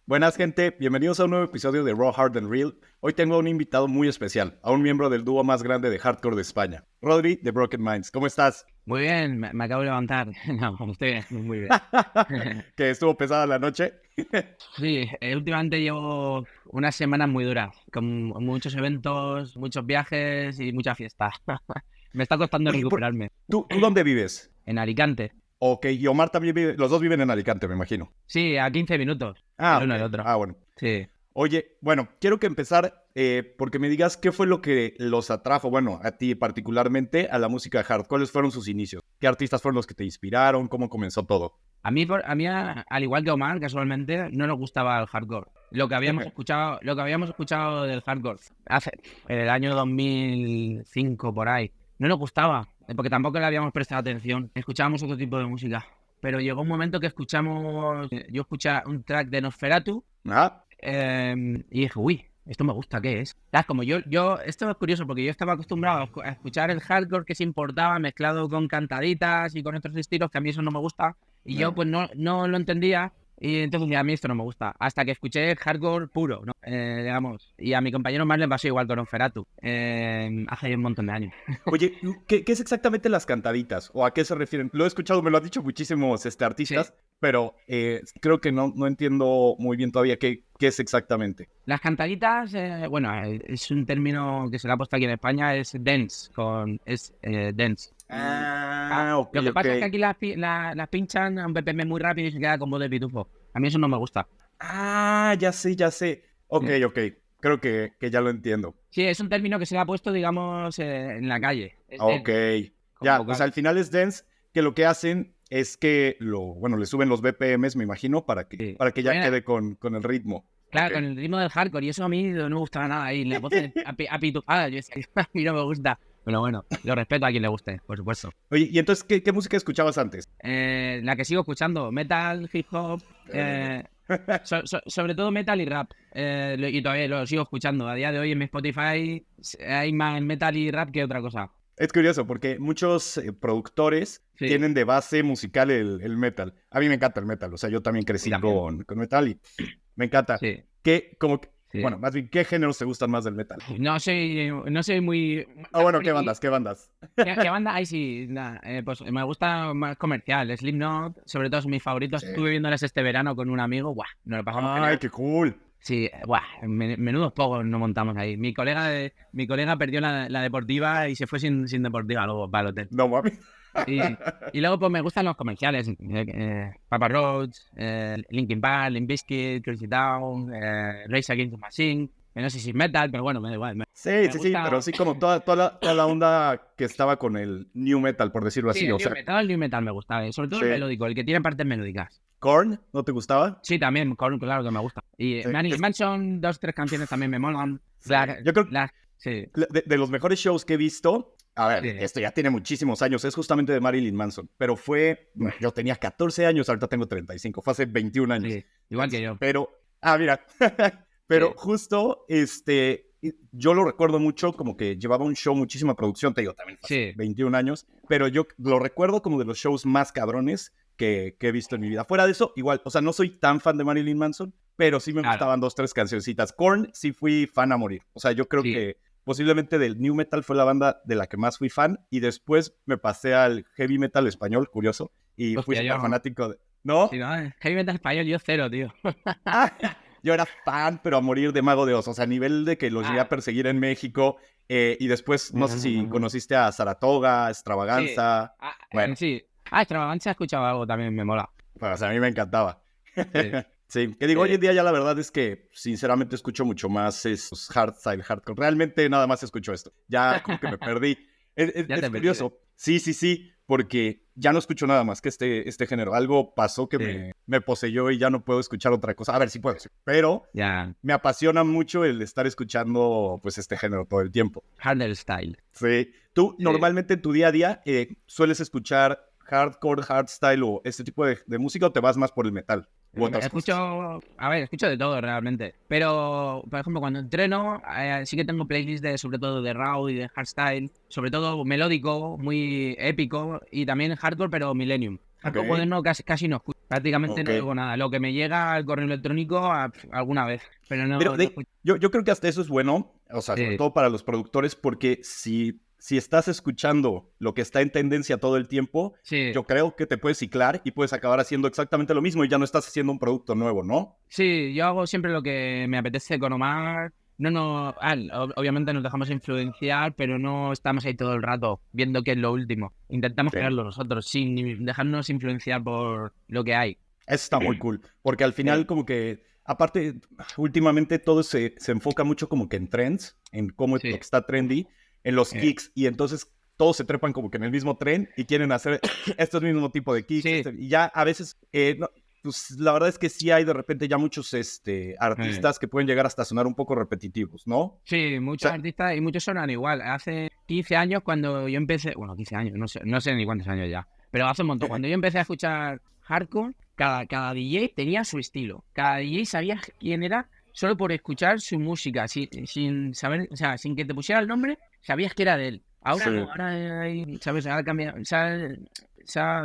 Buenas, gente. Bienvenidos a un nuevo episodio de Raw, Hard and Real. Hoy tengo a un invitado muy especial, a un miembro del dúo más grande de hardcore de España, Rodri de Broken Minds. ¿Cómo estás? Muy bien, me acabo de levantar. No, estoy bien, muy bien. ¿Que estuvo pesada la noche? Sí, últimamente llevo unas semanas muy duras, con muchos eventos, muchos viajes y mucha fiesta. Me está costando Oye, recuperarme. ¿tú dónde vives? En Alicante. Ok, y Omar también vive, los dos viven en Alicante, me imagino. Sí, a 15 minutos, Ah, el ok. uno del otro. Bueno. Sí. Oye, bueno, quiero que empezar porque me digas qué fue lo que los atrajo, bueno, a ti particularmente, a la música hard. ¿Cuáles fueron sus inicios? ¿Qué artistas fueron los que te inspiraron? ¿Cómo comenzó todo? Al igual que Omar, casualmente, no nos gustaba el hardcore. Lo que habíamos escuchado del hardcore en el año 2005 por ahí, no nos gustaba, porque tampoco le habíamos prestado atención. Escuchábamos otro tipo de música. Pero llegó un momento que yo escuché un track de Nosferatu Ah, y dije, uy, esto me gusta, ¿qué es? Como esto es curioso porque yo estaba acostumbrado a escuchar el hardcore que se importaba mezclado con cantaditas y con otros estilos, que a mí eso no me gusta. Y yo pues no lo entendía y entonces a mí esto no me gusta. Hasta que escuché el hardcore puro, ¿no? Digamos. Y a mi compañero más le pasó igual con Nosferatu, hace un montón de años. oye, ¿qué es exactamente las cantaditas? ¿O a qué se refieren? Lo he escuchado, me lo han dicho muchísimos Sí. artistas, pero creo que no entiendo muy bien todavía qué es exactamente. Las cantaditas, bueno, es un término que se le ha puesto aquí en España, es dance, dance. Ah, ok, Lo que ok. pasa es que aquí las pinchan a un BPM muy rápido y se queda con voz de pitufo. A mí eso no me gusta. Ah, ya sé, ya sé. Ok, Sí, ok. Creo que ya lo entiendo. sí, es un término que se le ha puesto, digamos, en la calle. Es Ok. dance, con Ya, o sea, vocal. al final es dance, que lo que hacen es que bueno, le suben los BPMs, me imagino, para que, Sí. para que ya Bueno, quede con el ritmo. Ok. claro, con el ritmo del hardcore, y eso a mí no me gustaba nada. Y la voz apitufada, yo decía, a mí no me gusta. Pero bueno, lo respeto a quien le guste, por supuesto. Oye, ¿y entonces qué música escuchabas antes? La que sigo escuchando, metal, hip hop, sobre todo metal y rap. Y todavía lo sigo escuchando. A día de hoy en mi Spotify hay más metal y rap que otra cosa. Es curioso porque muchos productores Sí, tienen de base musical el metal. A mí me encanta el metal, o sea, yo también y crecí también. con metal y me encanta. Sí, Bueno, sí. más bien, ¿qué géneros te gustan más del metal? No soy muy Ah, bueno, ¿qué friki. bandas? ¿Qué bandas? ¿Qué banda? Ay, sí, pues me gusta más comercial. Slipknot, sobre todo, son mis favoritos. Sí. Estuve viéndoles este verano con un amigo. Buah, nos lo pasamos Ay, genial. qué cool. Sí, buah, menudos pocos nos montamos ahí. Mi colega perdió la deportiva y se fue sin deportiva luego para el hotel. No mames. Y luego pues me gustan los comerciales. Papa Roach, Linkin Park, Limp Bizkit, Crazy Town, Rage Against the Machine. Que no sé si es metal, pero bueno, me da igual. Sí, Me sí, sí, pero gusta. sí como toda la onda que estaba con el new metal, por decirlo Sí, así. O sea, el new metal me gusta. Sobre todo el sí. melódico, el que tiene partes melódicas. Korn, ¿no te gustaba? Sí, también, claro que me gusta. Y Sí, Marilyn Manson, 2 3 canciones también me molan. sí. Yo creo Sí, que de los mejores shows que he visto, a ver, sí. esto ya tiene muchísimos años, es justamente de Marilyn Manson, pero bueno, yo tenía 14 años, ahorita tengo 35, fue hace 21 años. Sí, igual que yo. Pero, mira, pero Sí, justo, yo lo recuerdo mucho como que llevaba un show, muchísima producción, te digo, también fue hace sí, 21 años, pero yo lo recuerdo como de los shows más cabrones que he visto en mi vida. Fuera de eso, igual, o sea, no soy tan fan de Marilyn Manson, pero sí me claro, gustaban 2, 3 cancioncitas. Korn sí fui fan a morir. O sea, yo creo sí. que posiblemente del new metal fue la banda de la que más fui fan y después me pasé al heavy metal español, curioso, y fui Hostia, súper yo. fanático de... ¿No? Sí, no, heavy metal español, yo cero, tío. Ah, yo era fan, pero a morir de Mago de Oz. O sea, a nivel de que los llegué a Ah, perseguir en México. Y después, no sé si conociste a Saratoga, sí. Extravaganza. Bueno, Sí. Extravaganza he escuchado algo también, me mola. pues, o sea, a mí me encantaba. Sí. Sí, que digo, hoy en Eh, día ya la verdad es que sinceramente escucho mucho más esos hardstyle, hardcore. Realmente nada más escucho esto. Ya como que me perdí. Es, es- ya es te perdí. curioso. Sí, sí, sí, porque ya no escucho nada más que este género. Algo pasó que Sí, me poseyó y ya no puedo escuchar otra cosa. A ver, sí puedo, sí, pero ya. me apasiona mucho el estar escuchando pues este género todo el tiempo. Harder style. Sí. ¿Tú Sí. normalmente en tu día a día sueles escuchar hardcore, hardstyle o este tipo de música o te vas más por el metal u otras cosas? Escucho de todo realmente. Pero, por ejemplo, cuando entreno, sí que tengo playlists sobre todo de raw y de hardstyle, sobre todo melódico, muy épico, y también hardcore, pero millennium. Algo Ok, moderno casi no escucho. Prácticamente ok. no oigo nada. Lo que me llega al correo electrónico alguna vez, pero Pero no escucho. yo creo que hasta eso es bueno, o sea, sobre Sí, todo para los productores, porque si estás escuchando lo que está en tendencia todo el tiempo, sí. yo creo que te puedes ciclar y puedes acabar haciendo exactamente lo mismo y ya no estás haciendo un producto nuevo, ¿no? Sí, yo hago siempre lo que me apetece con Omar. Obviamente nos dejamos influenciar, pero no estamos ahí todo el rato viendo qué es lo último. Intentamos Sí. crearlo nosotros, sin dejarnos influenciar por lo que hay. Eso está muy cool, porque al final Sí, como que, aparte, últimamente todo se enfoca mucho como que en trends, en cómo es lo sí, que está trendy, en los eh, kicks, y entonces todos se trepan como que en el mismo tren y quieren hacer este mismo tipo de kicks, sí, y ya a veces, pues la verdad es que sí hay de repente ya muchos eh. artistas que pueden llegar hasta a sonar un poco repetitivos, ¿no? O Sí, muchos sea, artistas y muchos sonan igual. Hace 15 años cuando yo empecé, bueno, 15 años, no sé ni cuántos años ya, pero hace un montón. Cuando yo empecé a escuchar hardcore, cada DJ tenía su estilo. Cada DJ sabía quién era solo por escuchar su música, sin saber, o sea, sin que te pusiera el nombre, sabías que era de él. Ahora no, sí. ahora hay, ¿sabes? Ahora cambia,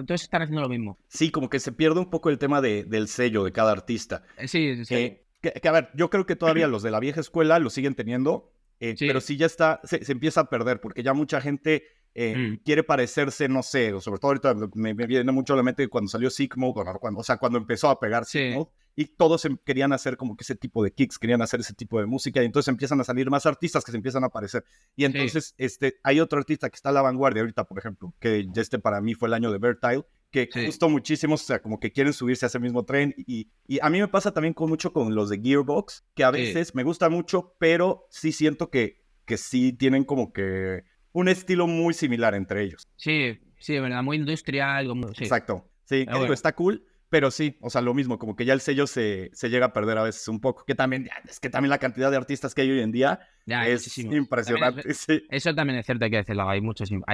todos están haciendo lo mismo. Sí, como que se pierde un poco el tema del sello de cada artista. Sí, sí, A ver, yo creo que todavía los de la vieja escuela lo siguen teniendo, pero sí. sí ya está, se empieza a perder, porque ya mucha gente Mm, quiere parecerse, no sé, o sobre todo ahorita me viene mucho a la mente cuando salió Sick Mode, o sea, cuando empezó a pegar Sick sí, Mode, y todos querían hacer como que ese tipo de kicks, querían hacer ese tipo de música, y entonces empiezan a salir más artistas que se empiezan a aparecer. Y sí, entonces hay otro artista que está a la vanguardia ahorita, por ejemplo, que ya para mí fue el año de Vertile, que sí, justo muchísimos, o sea, como que quieren subirse a ese mismo tren. Y a mí me pasa también mucho con los de Gearbox, que a sí. veces me gusta mucho, pero sí siento que sí tienen como que un estilo muy similar entre ellos. Sí, sí, de verdad, muy industrial, sí. Exacto. Sí, que Pero digo, bueno, está cool, pero sí, o sea, lo mismo, como que ya el sello se llega a perder a veces un poco, que también, es que también la cantidad de artistas que hay hoy en día ya hay es muchísimos. impresionante, sí, Eso también es cierto, hay que decirlo, hay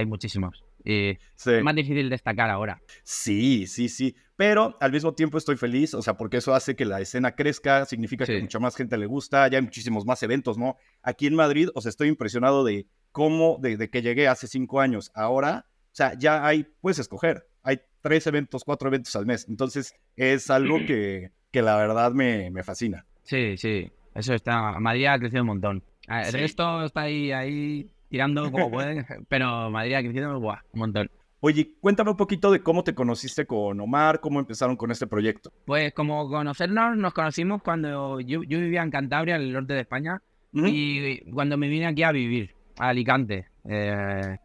muchísimos. Y es sí. más difícil destacar ahora. Sí, sí, sí, pero al mismo tiempo estoy feliz, o sea, porque eso hace que la escena crezca, significa que Sí, mucha más gente le gusta, ya hay muchísimos más eventos, ¿no? Aquí en Madrid, o sea, estoy impresionado de cómo, de que llegué hace 5 años, ahora, o sea, ya puedes escoger, hay 3 eventos, 4 eventos al mes, entonces es algo que la verdad me fascina. sí, sí. Eso está. Madrid ha crecido un montón. El Sí. resto está ahí tirando como puede, pero Madrid ha crecido buah, un montón. Oye, cuéntame un poquito de cómo te conociste con Omar, cómo empezaron con este proyecto. Pues como conocernos, nos conocimos cuando yo vivía en Cantabria, en el norte de España, Ujú. y cuando me vine aquí a vivir, a Alicante.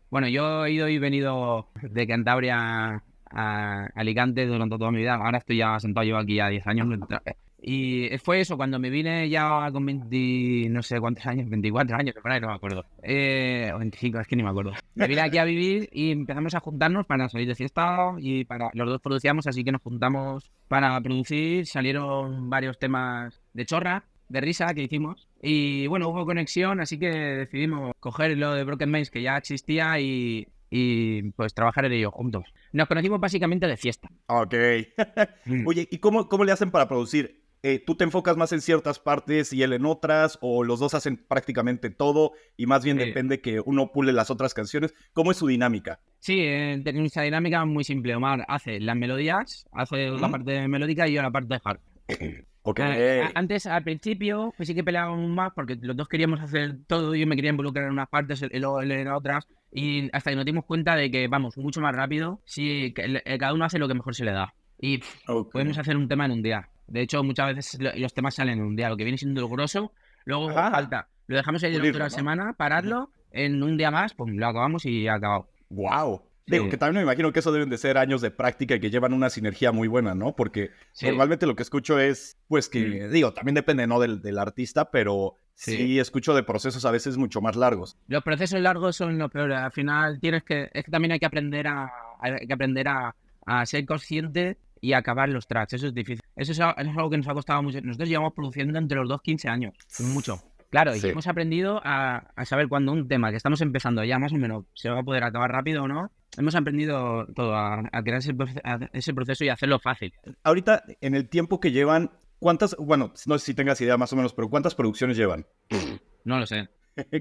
Bueno, yo he ido y venido de Cantabria a Alicante durante toda mi vida. Ahora estoy ya sentado, llevo aquí ya 10 años. Y fue eso, cuando me vine ya con 20, no sé cuántos años, 24 años, por ahí no me acuerdo. O 25, es que ni me acuerdo. Me vine aquí a vivir y empezamos a juntarnos para salir de fiesta y para los dos producíamos, así que nos juntamos para producir. Salieron varios temas de chorra, de risa que hicimos. Y bueno, hubo conexión, así que decidimos coger lo de Broken Mains que ya existía y pues trabajar en ello juntos. Nos conocimos básicamente de fiesta. Ok. Mm. Oye, ¿y cómo le hacen para producir? ¿Tú te enfocas más en ciertas partes y él en otras? ¿O los dos hacen prácticamente todo y más bien Sí. depende que uno pule las otras canciones? ¿Cómo es su dinámica? Sí, tiene una dinámica muy simple. Omar hace las melodías, hace la ¿Mm? parte melódica y yo la parte de hard. Ok. Antes, al principio, pues sí que peleábamos más porque los dos queríamos hacer todo. Yo me quería involucrar en unas partes y luego él en otras. Y hasta que nos dimos cuenta de que vamos mucho más rápido si cada uno hace lo que mejor se le da. Y Ok. podemos hacer un tema en un día. De hecho, muchas veces los temas salen en un día. Lo que viene siendo el grosso, luego Ajá. falta. Lo dejamos ahí durante Pulirlo, una ¿no? semana, pararlo. En un día más, pues lo acabamos y ya acabado. Wow. Digo, Sí, que también me imagino que eso deben de ser años de práctica y que llevan una sinergia muy buena, ¿no? Porque sí. normalmente lo que escucho es, pues Mm. que, digo, también depende, ¿no? Del artista, pero Sí. sí escucho de procesos a veces mucho más largos. Los procesos largos son lo peor. Al final es que también hay que aprender a ser consciente y a acabar los tracks. Eso es difícil. Eso es algo que nos ha costado mucho. Nosotros llevamos produciendo entre los dos 15 años. Mucho. Claro, y Sí. hemos aprendido a saber cuando un tema que estamos empezando ya más o menos se va a poder acabar rápido o no. Hemos aprendido todo a crear ese proceso y hacerlo fácil. Ahorita, en el tiempo que llevan, ¿cuántas, bueno, no sé si tengas idea más o menos, pero ¿cuántas producciones llevan? No lo sé.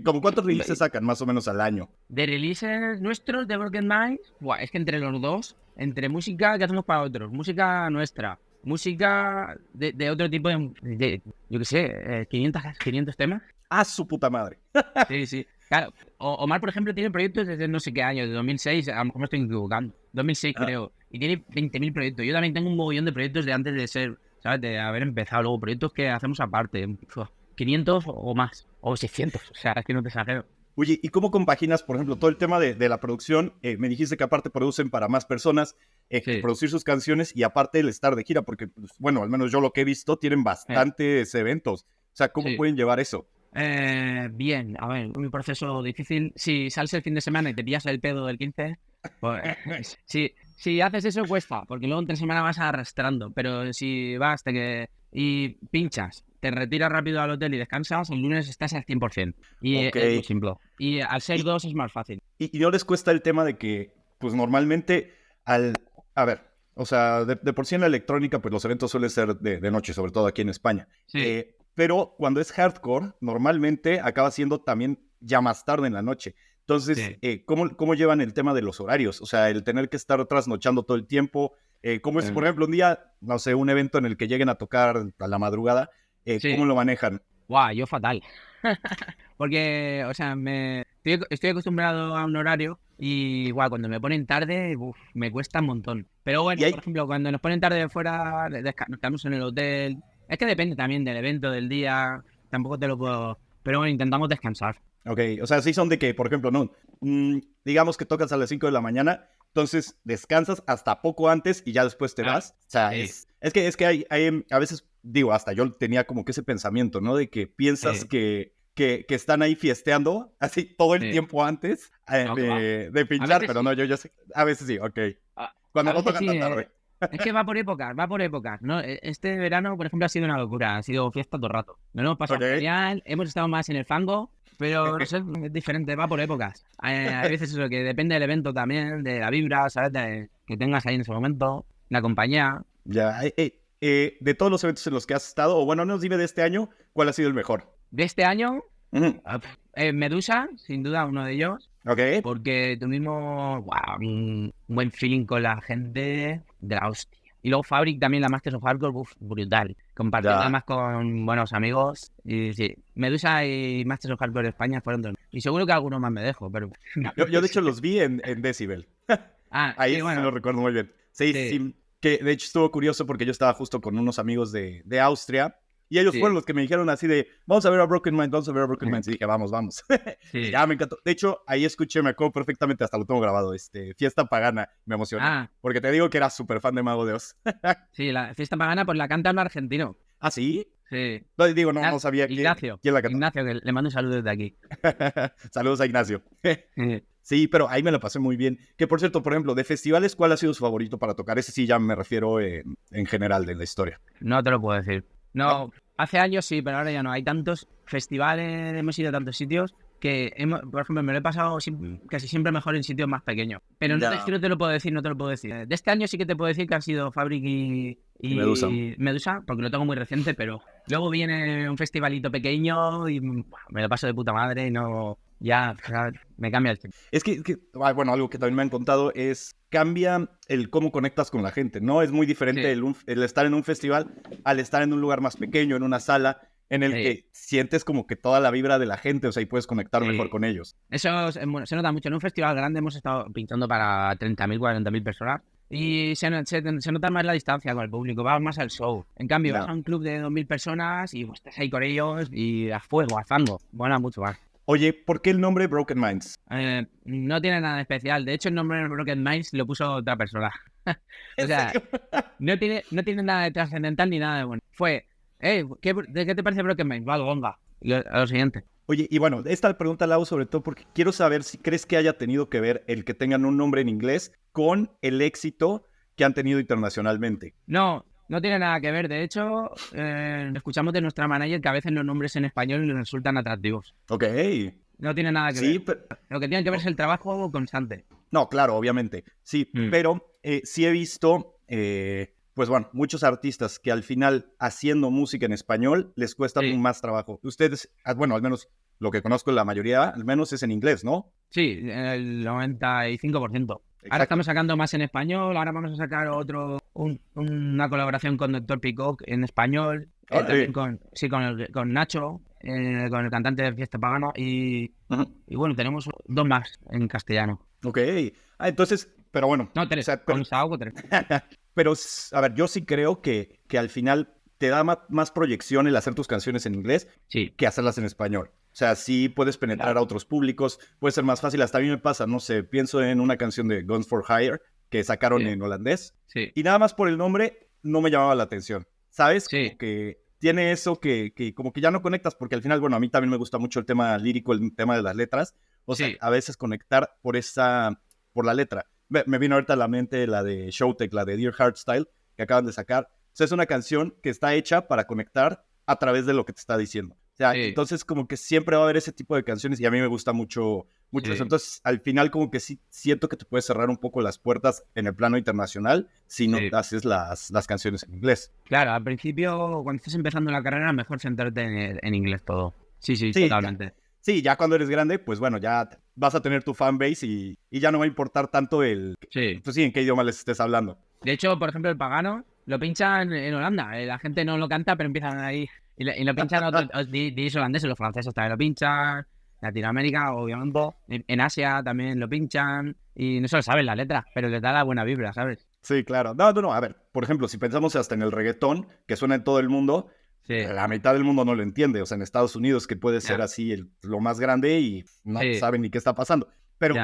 ¿Cómo cuántos releases sacan más o menos al año? De releases nuestros de Broken Minds, es que entre los dos, entre música que hacemos para otros, música nuestra, música de otro tipo yo qué sé, 500 temas. ¡Ah, su puta madre! Sí, sí. Claro, Omar, por ejemplo, tiene proyectos desde no sé qué año, de 2006, a lo mejor me estoy equivocando, 2006 creo, y tiene 20.000 proyectos. Yo también tengo un mogollón de proyectos de antes de ser, ¿sabes? De haber empezado, luego proyectos que hacemos aparte, 500 o más, o 600, o sea, es que no te exagero. Oye, ¿y cómo compaginas, por ejemplo, todo el tema de la producción? Me dijiste que aparte producen para más personas, Sí. producir sus canciones y aparte el estar de gira, porque, pues, bueno, al menos yo lo que he visto, tienen bastantes eventos. O sea, ¿cómo Sí. pueden llevar eso? Bien, a ver, un proceso difícil. Si sales el fin de semana y te pillas el pedo del 15, pues si haces eso cuesta, porque luego entre semana vas arrastrando, pero si vas y pinchas, te retiras rápido al hotel y descansas, el lunes estás al 100%. Y Ok. es muy simple. Y al ser dos es más fácil. Y no les cuesta el tema de que, pues normalmente, a ver, o sea, de por sí en la electrónica, pues los eventos suelen ser de noche, sobre todo aquí en España. Sí. Pero cuando es hardcore, normalmente acaba siendo también ya más tarde en la noche. Entonces, Sí. ¿cómo llevan el tema de los horarios? O sea, el tener que estar trasnochando todo el tiempo. ¿Cómo es, por ejemplo, un día, no sé, un evento en el que lleguen a tocar a la madrugada? Sí. ¿Cómo lo manejan? Guau, yo fatal. Porque, o sea, estoy acostumbrado a un horario y igual cuando me ponen tarde, me cuesta un montón. Pero bueno, Y hay, por ejemplo, cuando nos ponen tarde fuera, nos quedamos en el hotel. Es que depende también del evento, del día. Tampoco te lo puedo. Pero bueno, intentamos descansar. Ok, o sea, sí son de que, por ejemplo, no, digamos que tocas a las 5 de la mañana, entonces descansas hasta poco antes y ya después te vas. O sea, Sí. es que hay, a veces, digo, hasta yo tenía como que ese pensamiento, ¿no? De que piensas Sí. que están ahí fiesteando así todo el Sí. tiempo antes No, que va. de pinchar, veces pero sí. no, yo sé, a veces sí, ok. A Cuando no veces tocan sí, tan tarde. es que va por épocas, ¿no? Este verano, por ejemplo, ha sido una locura, ha sido fiesta todo el rato. Nos lo hemos pasado Ok. genial, hemos estado más en el fango, pero no sé, es diferente, va por épocas. Hay veces eso que depende del evento también, de la vibra, ¿sabes? Que tengas ahí en ese momento, la compañía. Ya, de todos los eventos en los que has estado, o bueno, no nos dime de este año, ¿cuál ha sido el mejor? De este año, Ujú. Medusa, sin duda, uno de ellos. Ok. Porque tuvimos un buen feeling con la gente de la hostia. Y luego Fabric también, la Masters of Hardcore, brutal. Compartiendo Ya. además con buenos amigos. Y sí, Medusa y Masters of Hardcore España fueron dos. Y seguro que algunos más me dejo, pero... Yo de hecho los vi en Decibel. Ahí Sí, sí bueno, lo recuerdo muy bien. Sí, sí, sí. Que de hecho estuvo curioso porque yo estaba justo con unos amigos de Austria y ellos fueron sí, los que me dijeron así de, vamos a ver a Broken Mind, vamos a ver a Broken Mind. Y dije, vamos, vamos. Y sí. ya me encantó. De hecho, ahí escuché, me acuerdo perfectamente, hasta lo tengo grabado, Fiesta Pagana. Me emocioné. Ah, Porque te digo que era súper fan de Mago de Oz. sí, la fiesta pagana pues la canta un argentino. ¿Ah, sí? Sí. No, digo, no sabía Ignacio, quién la cantó. Ignacio, que le mando un saludo desde aquí. Saludos a Ignacio. Sí, pero ahí me la pasé muy bien. Que por cierto, por ejemplo, de festivales, ¿cuál ha sido su favorito para tocar? Ese sí ya me refiero en general de la historia. No te lo puedo decir. ¿No? No, hace años sí, pero ahora ya no. Hay tantos festivales, hemos ido a tantos sitios que, por ejemplo, me lo he pasado casi siempre mejor en sitios más pequeños. Pero no, Ya. no te lo puedo decir, no te lo puedo decir. De este año sí que te puedo decir que han sido Fabric Y Medusa. y Medusa, porque lo tengo muy reciente, pero luego viene un festivalito pequeño y me lo paso de puta madre y no... Ya, me cambia el tiempo. Bueno, algo que también me han contado es cambia el cómo conectas con la gente, ¿no? Es muy diferente Sí, el estar en un festival al estar en un lugar más pequeño, en una sala, en el sí, que sientes como que toda la vibra de la gente, o sea, y puedes conectar mejor sí. con ellos. Eso bueno, se nota mucho. En un festival grande hemos estado pintando para 30.000, 40.000 personas y se nota más la distancia con el público, vas más al show. En cambio, vas Ya. a un club de 2.000 personas y pues, estás ahí con ellos y a fuego, a fango. Mola mucho más. Oye, ¿por qué el nombre Broken Minds? No tiene nada especial. De hecho, el nombre de Broken Minds lo puso otra persona. O ¿En sea, serio? no tiene nada de trascendental ni nada de bueno. Fue, ¿de qué te parece Broken Minds? Vale, venga. A lo siguiente. Oye, y bueno, esta pregunta la hago sobre todo porque quiero saber si crees que haya tenido que ver el que tengan un nombre en inglés con el éxito que han tenido internacionalmente. No tiene nada que ver. De hecho, escuchamos de nuestra manager que a veces los nombres en español les resultan atractivos. Ok. No tiene nada que Sí, ver. Lo que tiene que ver es el trabajo constante. no, claro, obviamente. Sí, Mm. pero sí he visto pues bueno, muchos artistas que al final haciendo música en español les cuesta más trabajo. Ustedes, bueno, al menos lo que conozco la mayoría, al menos es en inglés, ¿no? Sí, el 95%. Exacto. Ahora estamos sacando más en español, ahora vamos a sacar una colaboración con Doctor Peacock en español, también con Nacho, con el cantante de Fiesta Pagana, y bueno, tenemos 2 más en castellano. Ok, entonces, pero bueno. No, 3, con Saoko 3. Pero, a ver, yo sí creo que al final te da más proyección el hacer tus canciones en inglés que hacerlas en español. O sea, sí puedes penetrar a otros públicos, puede ser más fácil. Hasta a mí me pasa, no sé, pienso en una canción de Guns for Hire que sacaron en holandés. Sí. Y nada más por el nombre no me llamaba la atención. ¿Sabes? Como que tiene eso que como que ya no conectas, porque al final, bueno, a mí también me gusta mucho el tema lírico, el tema de las letras. O sea, a veces conectar por la letra. Me vino ahorita a la mente la de Showtek, la de Dear Heartstyle, que acaban de sacar. O sea, es una canción que está hecha para conectar a través de lo que te está diciendo. O sea, entonces como que siempre va a haber ese tipo de canciones y a mí me gusta mucho eso. Entonces, al final como que sí siento que te puedes cerrar un poco las puertas en el plano internacional si no haces las canciones en inglés. Claro, al principio, cuando estás empezando la carrera, mejor centrarte en inglés todo. Sí, totalmente. Sí, ya cuando eres grande, pues bueno, ya vas a tener tu fanbase y ya no va a importar tanto pues sí, en qué idioma les estés hablando. De hecho, por ejemplo, el Pagano lo pinchan en Holanda. La gente no lo canta, pero empiezan ahí. Y lo pinchan otros holandeses, los franceses también lo pinchan. Latinoamérica, obviamente. En Asia también lo pinchan. Y no se lo saben las letras, pero les da la buena vibra, ¿sabes? Sí, claro. No. A ver, por ejemplo, si pensamos hasta en el reggaetón, que suena en todo el mundo, la mitad del mundo no lo entiende. O sea, en Estados Unidos, que puede ser así lo más grande y no saben ni qué está pasando. Pero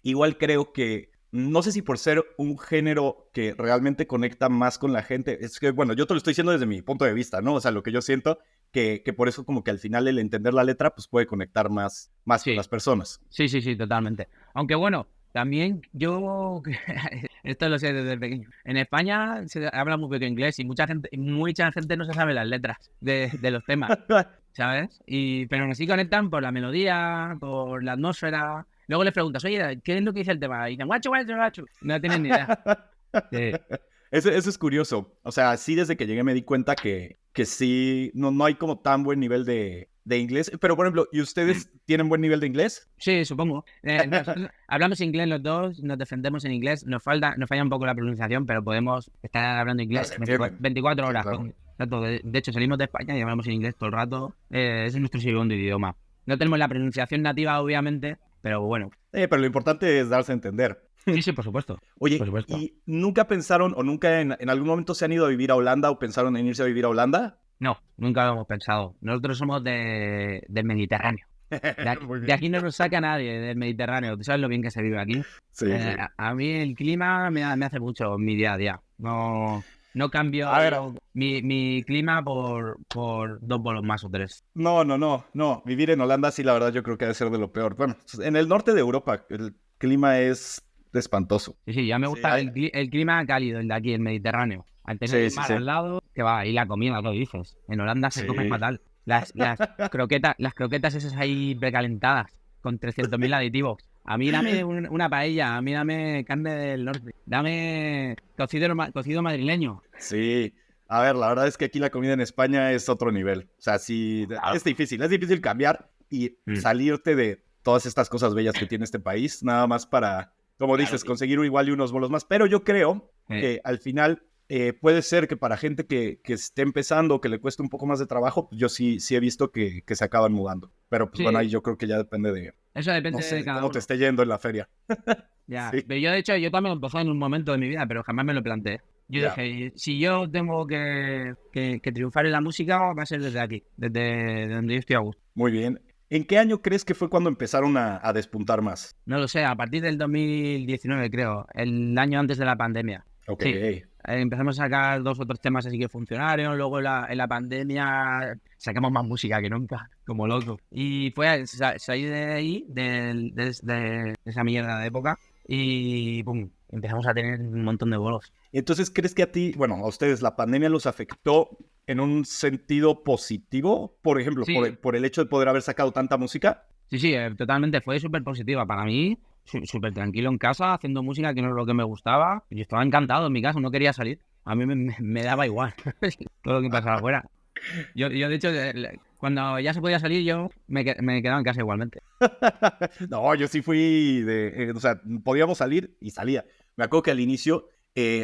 igual creo que, no sé si por ser un género que realmente conecta más con la gente, es que, bueno, yo te lo estoy diciendo desde mi punto de vista, ¿no? O sea, lo que yo siento, que por eso como que al final el entender la letra, pues puede conectar más con las personas. Sí, totalmente. Aunque bueno, también yo, esto lo sé desde pequeño, en España se habla muy poco inglés y mucha gente no se sabe las letras de los temas, ¿sabes? Pero aún así conectan por la melodía, por la atmósfera. Luego les preguntas, oye, ¿qué es lo que dice el tema? Y dicen, guacho. No tienen ni idea. Sí. Eso es curioso. O sea, sí, desde que llegué me di cuenta que sí, no hay como tan buen nivel de inglés. Pero, por ejemplo, ¿y ustedes tienen buen nivel de inglés? Sí, supongo. Hablamos inglés los dos, nos defendemos en inglés. Nos falla un poco la pronunciación, pero podemos estar hablando inglés 24 horas. Sí, claro. De hecho, salimos de España y hablamos en inglés todo el rato. Es nuestro segundo idioma. No tenemos la pronunciación nativa, obviamente, pero bueno. Pero lo importante es darse a entender. Sí, por supuesto. Oye, por supuesto. ¿y nunca pensaron o nunca en algún momento se han ido a vivir a Holanda o pensaron en irse a vivir a Holanda? No, nunca lo hemos pensado. Nosotros somos del Mediterráneo. De aquí no nos saca nadie del Mediterráneo. ¿Tú sabes lo bien que se vive aquí? Sí. A mí el clima me hace mucho mi día a día. No cambio mi clima por 2 bolos más o 3. No. Vivir en Holanda sí, la verdad, yo creo que debe ser de lo peor. Bueno, en el norte de Europa el clima es espantoso. Sí, ya me gusta el clima cálido, el de aquí, el Mediterráneo. Al tener el mar al lado, que va, y la comida, lo dices. En Holanda se come fatal. Las croquetas esas ahí precalentadas, con 300.000 aditivos. A mí dame una paella, a mí dame carne del norte, dame cocido madrileño. Sí, a ver, la verdad es que aquí la comida en España es otro nivel. O sea, sí, es difícil cambiar y salirte de todas estas cosas bellas que tiene este país, nada más para, como dices, conseguir igual y unos bolos más. Pero yo creo que al final puede ser que para gente que esté empezando, que le cueste un poco más de trabajo, yo sí he visto que se acaban mudando. Pero pues bueno, ahí yo creo que ya depende de... Eso depende de cada cómo uno. te esté yendo en la feria. Ya, sí. Pero yo de hecho, yo también lo empecé en un momento de mi vida, pero jamás me lo planteé. Yo dije, si yo tengo que triunfar en la música, va a ser desde aquí, desde donde yo estoy a gusto. Muy bien. ¿En qué año crees que fue cuando empezaron a despuntar más? No lo sé, a partir del 2019 creo, el año antes de la pandemia. Ok. Sí. Empezamos a sacar 2 o 3 temas así que funcionaron, luego en la pandemia sacamos más música que nunca, como loco. Y fue salir de ahí, de esa mierda de época, y pum, empezamos a tener un montón de bolos. Entonces, ¿crees que a ustedes, la pandemia los afectó en un sentido positivo? Por ejemplo, por el hecho de poder haber sacado tanta música. Sí, totalmente, fue súper positiva para mí. Súper tranquilo en casa, haciendo música que no es lo que me gustaba. Yo estaba encantado en mi casa, no quería salir. a mí me daba igual todo lo que pasaba afuera. Yo de hecho, cuando ya se podía salir, yo me quedaba en casa igualmente. No, yo sí fui o sea, podíamos salir y salía. Me acuerdo que al inicio,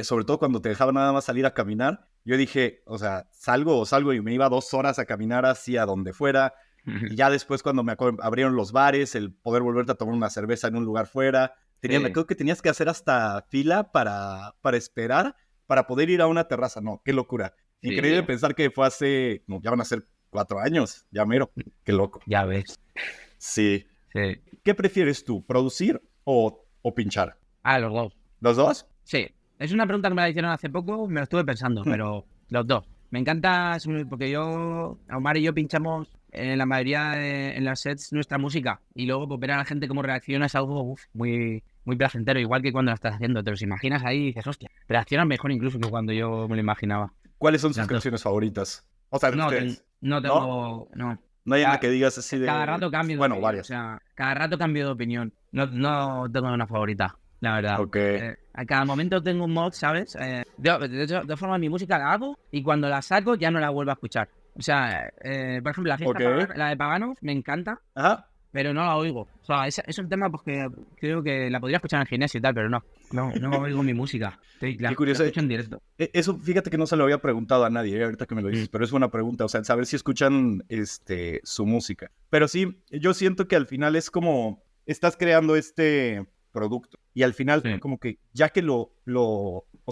sobre todo cuando te dejaban nada más salir a caminar, yo dije, o sea, salgo y me iba 2 horas a caminar hacia donde fuera. Y ya después cuando abrieron los bares, el poder volverte a tomar una cerveza en un lugar fuera, me acuerdo que tenías que hacer hasta fila para esperar, para poder ir a una terraza. No, qué locura. Sí. Increíble pensar que fue hace, no, ya van a ser 4 años, ya mero. Qué loco. Ya ves. Sí. Sí. ¿Qué prefieres tú, producir o pinchar? Los dos. ¿Los dos? Sí. Es una pregunta que me la hicieron hace poco, me lo estuve pensando, pero los dos. Me encanta porque Omar y yo pinchamos en la mayoría en las sets nuestra música y luego pues, ver a la gente cómo reacciona es algo muy, muy placentero, igual que cuando la estás haciendo. Te los imaginas ahí y dices, hostia, reaccionan mejor incluso que cuando yo me lo imaginaba. ¿Cuáles son sus canciones favoritas? O sea, no tengo... No hay una que digas así de... Cada rato cambio de Bueno, opinión, varias. O sea, cada rato cambio de opinión. No tengo una favorita, la verdad. Ok. A cada momento tengo un mod, ¿sabes? De hecho, de forma mi música la hago y cuando la saco ya no la vuelvo a escuchar. O sea, por ejemplo, la fiesta la de Paganos me encanta, Ajá. pero no la oigo. O sea, es un tema pues, que creo que la podría escuchar en el gimnasio y tal, pero no oigo mi música. La curioso. escucho en directo. Eso, fíjate que no se lo había preguntado a nadie, ahorita que me lo dices, pero es buena pregunta, o sea, saber si escuchan su música. Pero sí, yo siento que al final es como, estás creando este producto y al final como que ya que o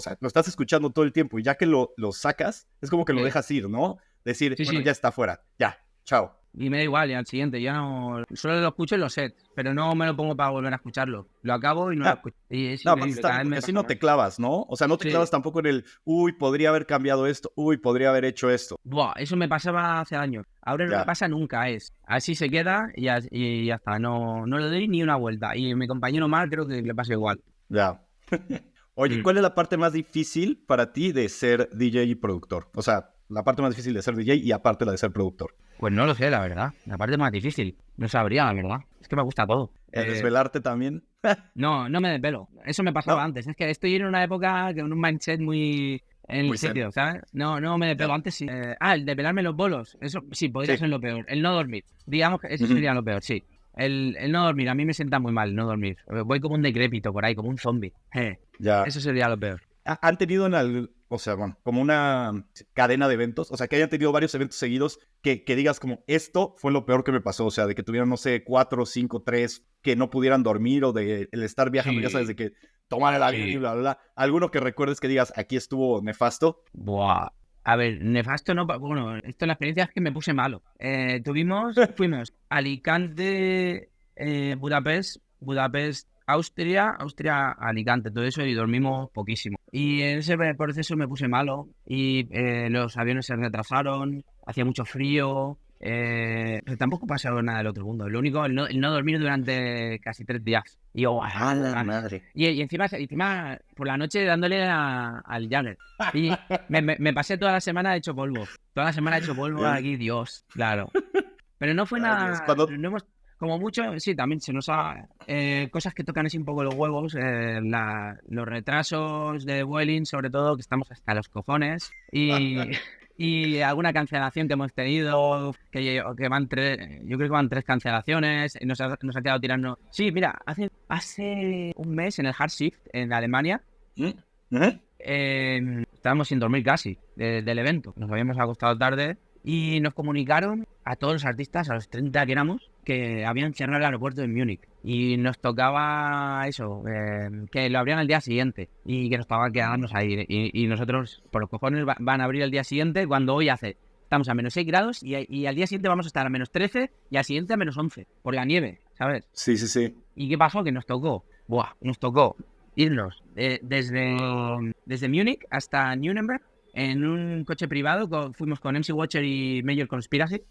sea, lo estás escuchando todo el tiempo y ya que lo sacas, es como que lo dejas ir, ¿no? Decir, bueno, ya está fuera, ya, chao. Y me da igual, y al siguiente ya no... Solo lo escucho en los sets, pero no me lo pongo para volver a escucharlo. Lo acabo y no lo escucho. Y es increíble, porque así no te clavas, ¿no? O sea, no te clavas tampoco en el, uy, podría haber cambiado esto, uy, podría haber hecho esto. Buah, eso me pasaba hace años. Ahora no me pasa nunca, así se queda y ya está. No le doy ni una vuelta. Y mi compañero Mar creo que le pasa igual. Ya. Oye, ¿cuál es la parte más difícil para ti de ser DJ y productor? O sea, la parte más difícil de ser DJ y aparte la de ser productor. Pues no lo sé, la verdad. La parte más difícil. No sabría, la verdad. Es que me gusta todo. ¿Desvelarte también? No me desvelo. Eso me pasaba antes. Es que estoy en una época con un mindset muy... En el sitio, ¿sabes? No me desvelo. Antes sí. El desvelarme los bolos. Eso sí, podría ser lo peor. El no dormir. Digamos que eso sería lo peor, sí. El no dormir. A mí me sienta muy mal el no dormir. Voy como un decrépito por ahí, como un zombie. Eso sería lo peor. ¿Han tenido o sea, bueno, como una cadena de eventos? O sea, que hayan tenido varios eventos seguidos que digas como, esto fue lo peor que me pasó. O sea, de que tuvieran, no sé, 4, 5, 3, que no pudieran dormir o de el estar viajando, ya sabes, de que tomar el avión y bla, bla, bla. ¿Alguno que recuerdes que digas, aquí estuvo nefasto? Buah. A ver, nefasto no... Bueno, esto la experiencia es que me puse malo. Fuimos Alicante, Budapest, Austria, Alicante, todo eso y dormimos poquísimo. Y en ese proceso me puse malo y los aviones se retrasaron, hacía mucho frío, pero tampoco pasó nada del otro mundo. Lo único, el no dormir durante casi 3 días. Y yo, la madre! Y encima por la noche dándole al Jagger. Y me pasé toda la semana hecho polvo. Toda la semana hecho polvo aquí, Dios, claro. Pero no fue nada... No hemos... Como mucho, sí, también se nos ha... cosas que tocan así un poco los huevos, los retrasos de Vueling, sobre todo, que estamos hasta los cojones, y alguna cancelación que hemos tenido, que van yo creo que van 3 cancelaciones, y nos ha quedado tirando... Sí, mira, hace un mes en el Hard Shift, en Alemania, estábamos sin dormir casi, del evento. Nos habíamos acostado tarde y nos comunicaron a todos los artistas, a los 30 que éramos, que habían cerrado el aeropuerto de Múnich y nos tocaba eso, que lo abrían al día siguiente y que nos tocaba quedarnos ahí y nosotros por los cojones van a abrir el día siguiente cuando hoy estamos a menos 6 grados y al día siguiente vamos a estar a menos 13 y al siguiente a menos 11 por la nieve, ¿sabes? Sí. ¿Y qué pasó? Que nos tocó irnos desde Múnich hasta Nuremberg en un coche privado, fuimos con MC Watcher y Major Conspiracy.